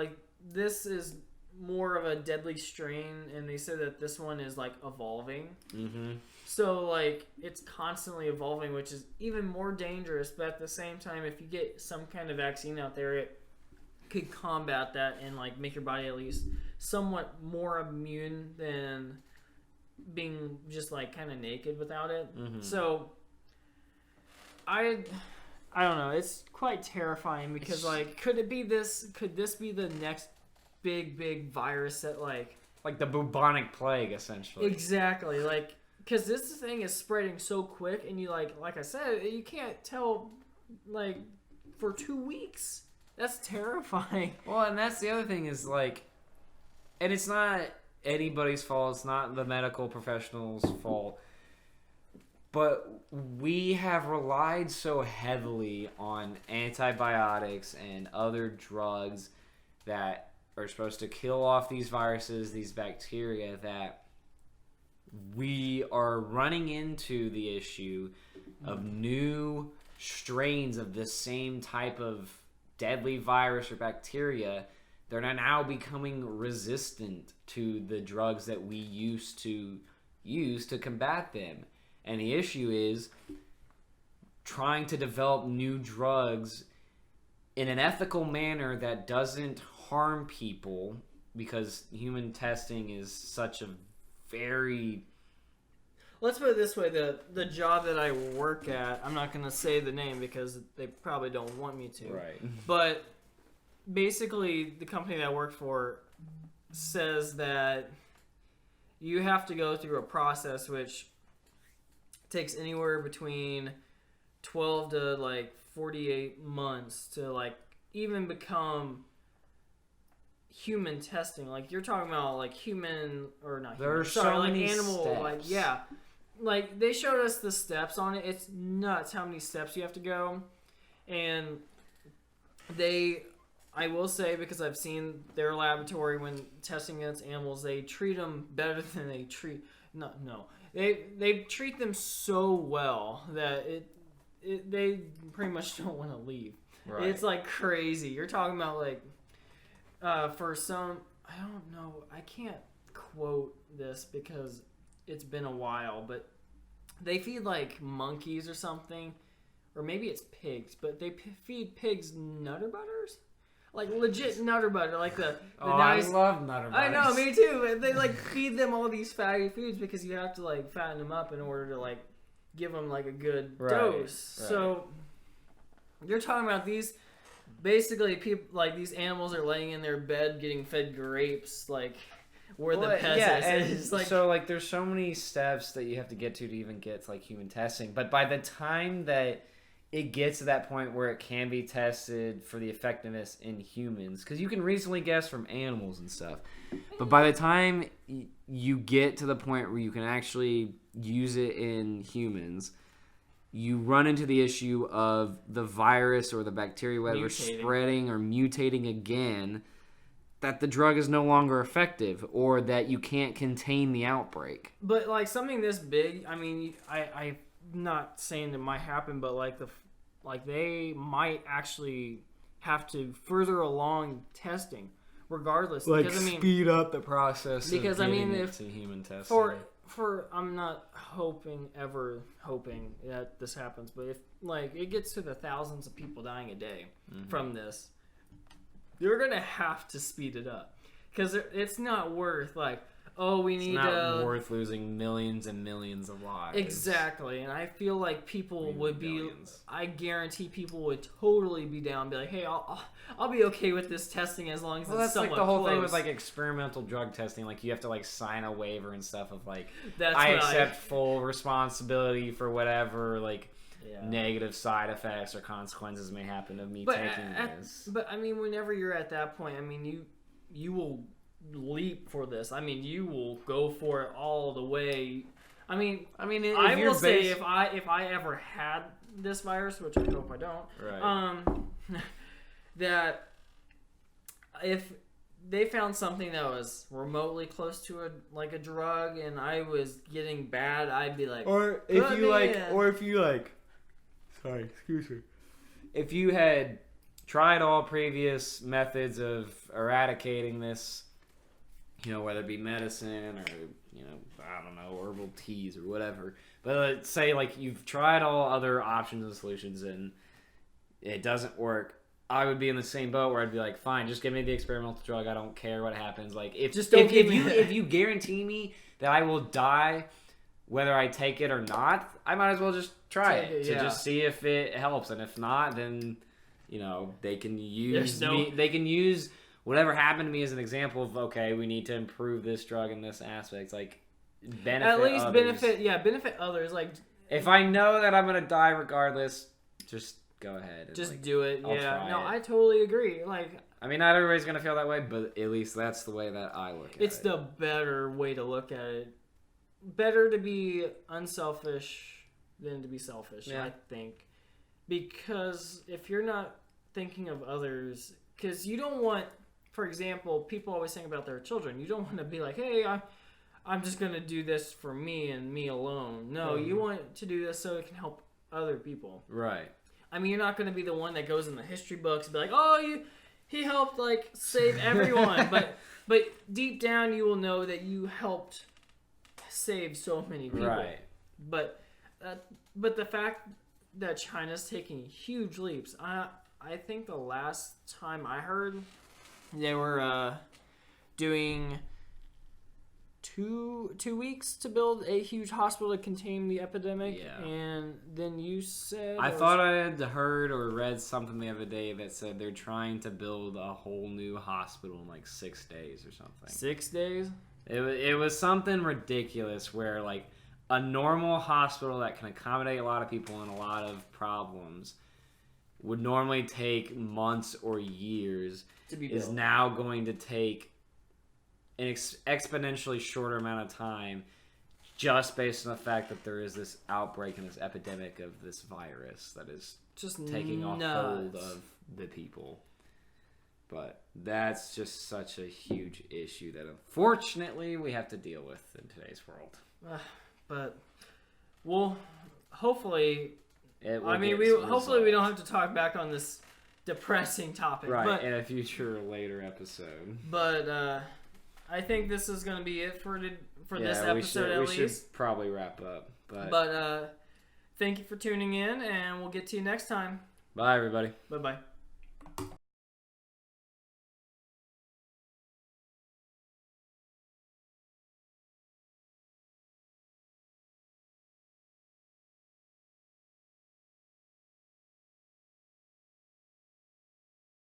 This is more of a deadly strain, and they said that this one is evolving. Mm-hmm. So it's constantly evolving, which is even more dangerous. But at the same time, if you get some kind of vaccine out there, it could combat that and make your body at least somewhat more immune than being just kind of naked without it. Mm-hmm. So I don't know. It's quite terrifying because could this be the next big virus that the bubonic plague, essentially. Exactly. Because this thing is spreading so quick, and you like I said, you can't tell for 2 weeks. That's terrifying. Well, and that's the other thing is and it's not anybody's fault. It's not the medical professionals' fault. But we have relied so heavily on antibiotics and other drugs that are supposed to kill off these viruses, these bacteria, that we are running into the issue of new strains of this same type of deadly virus or bacteria that are now becoming resistant to the drugs that we used to use to combat them. And the issue is trying to develop new drugs in an ethical manner that doesn't harm people, because human testing is such a very... Let's put it this way, the job that I work at, I'm not going to say the name because they probably don't want me to. Right. But basically, the company that I work for says that you have to go through a process which takes anywhere between 12 to 48 months to even become human testing. You're talking about human or not human. There's so many animal steps. They showed us the steps on it. It's nuts how many steps you have to go. And I will say, because I've seen their laboratory when testing against animals, they treat them better than they treat they treat them so well that they pretty much don't want to leave. Right. It's like crazy. You're talking about like for some, I don't know, I can't quote this because it's been a while, but they feed like monkeys or something, or maybe it's pigs, but they feed pigs Nutter Butters, like legit Nutter Butter, like the nice. I love Nutter Butters. I know, me too. They like feed them all these fatty foods because you have to like fatten them up in order to like give them like a good dose. Right. So you're talking about these. Basically, people like these animals are laying in their bed getting fed grapes, like where the pest is. And It's like, so like there's so many steps that you have to get to even get to like human testing. But by the time that it gets to that point where it can be tested for the effectiveness in humans, because you can reasonably guess from animals and stuff, but by the time you get to the point where you can actually use it in humans, you run into the issue of the virus or the bacteria, whatever, spreading or mutating again, that the drug is no longer effective or that you can't contain the outbreak. but like something this big, I mean, I'm not saying it might happen, but like they might actually have to further along testing, regardless. Like because, I mean, speed up the process. Because of I mean, getting if it to human testing. for I'm not hoping that this happens, but if like it gets to the thousands of people dying a day from this, you're gonna have to speed it up because it's not worth like, oh, we need it's not worth losing millions and millions of lives. Exactly, and I feel like people would be. Billions. I guarantee people would totally be down, be like, "Hey, I'll be okay with this testing as long as Well, it's that's like somewhat the whole close." thing with like experimental drug testing. Like you have to like sign a waiver and stuff of like, That's I what accept full responsibility for whatever like Yeah. negative side effects or consequences may happen of me taking this. But I mean, whenever you're at that point, I mean, you will leap for this. I mean, you will go for it all the way. I mean, if I you're will say if I ever had this virus, which I hope I don't, right. that if they found something that was remotely close to a drug and I was getting bad, I'd be like, or if you like, sorry, excuse me. If you had tried all previous methods of eradicating this, whether it be medicine or, I don't know, herbal teas or whatever. But let's say, like, you've tried all other options and solutions and it doesn't work. I would be in the same boat where I'd be like, fine, just give me the experimental drug. I don't care what happens. Like, if you guarantee me that I will die whether I take it or not, I might as well just try it to just see if it helps. And if not, then, they can use They can use whatever happened to me as an example of, okay, we need to improve this drug in this aspect. Like, benefit others. Like, if I know that I'm gonna die regardless, just go ahead. And just do it. I'll try it. I totally agree. Like, I mean, not everybody's gonna feel that way, but at least that's the way that I look at it. It's the better way to look at it. Better to be unselfish than to be selfish, I think. Because if you're not thinking of others, because you don't want, for example, people always think about their children. You don't want to be like, hey, I'm just going to do this for me and me alone. No, you want to do this so it can help other people. Right. I mean, you're not going to be the one that goes in the history books and be like, oh, he helped, like, save everyone. but deep down, you will know that you helped save so many people. Right. But the fact that China's taking huge leaps, I think the last time I heard, they were doing two weeks to build a huge hospital to contain the epidemic. Yeah. And then you said... I thought I had heard or read something the other day that said they're trying to build a whole new hospital in like 6 days or something. 6 days? It was something ridiculous where like a normal hospital that can accommodate a lot of people and a lot of problems would normally take months or years To be built. is now going to take an exponentially shorter amount of time just based on the fact that there is this outbreak and this epidemic of this virus that is just taking a nuts. hold of the people. But that's just such a huge issue that unfortunately we have to deal with in today's world. But we'll hopefully. We hopefully we don't have to talk back on this depressing topic, right? In a future later episode. But I think this is going to be it for this episode. We should probably wrap up. But thank you for tuning in, and we'll get to you next time. Bye, everybody. Bye-bye.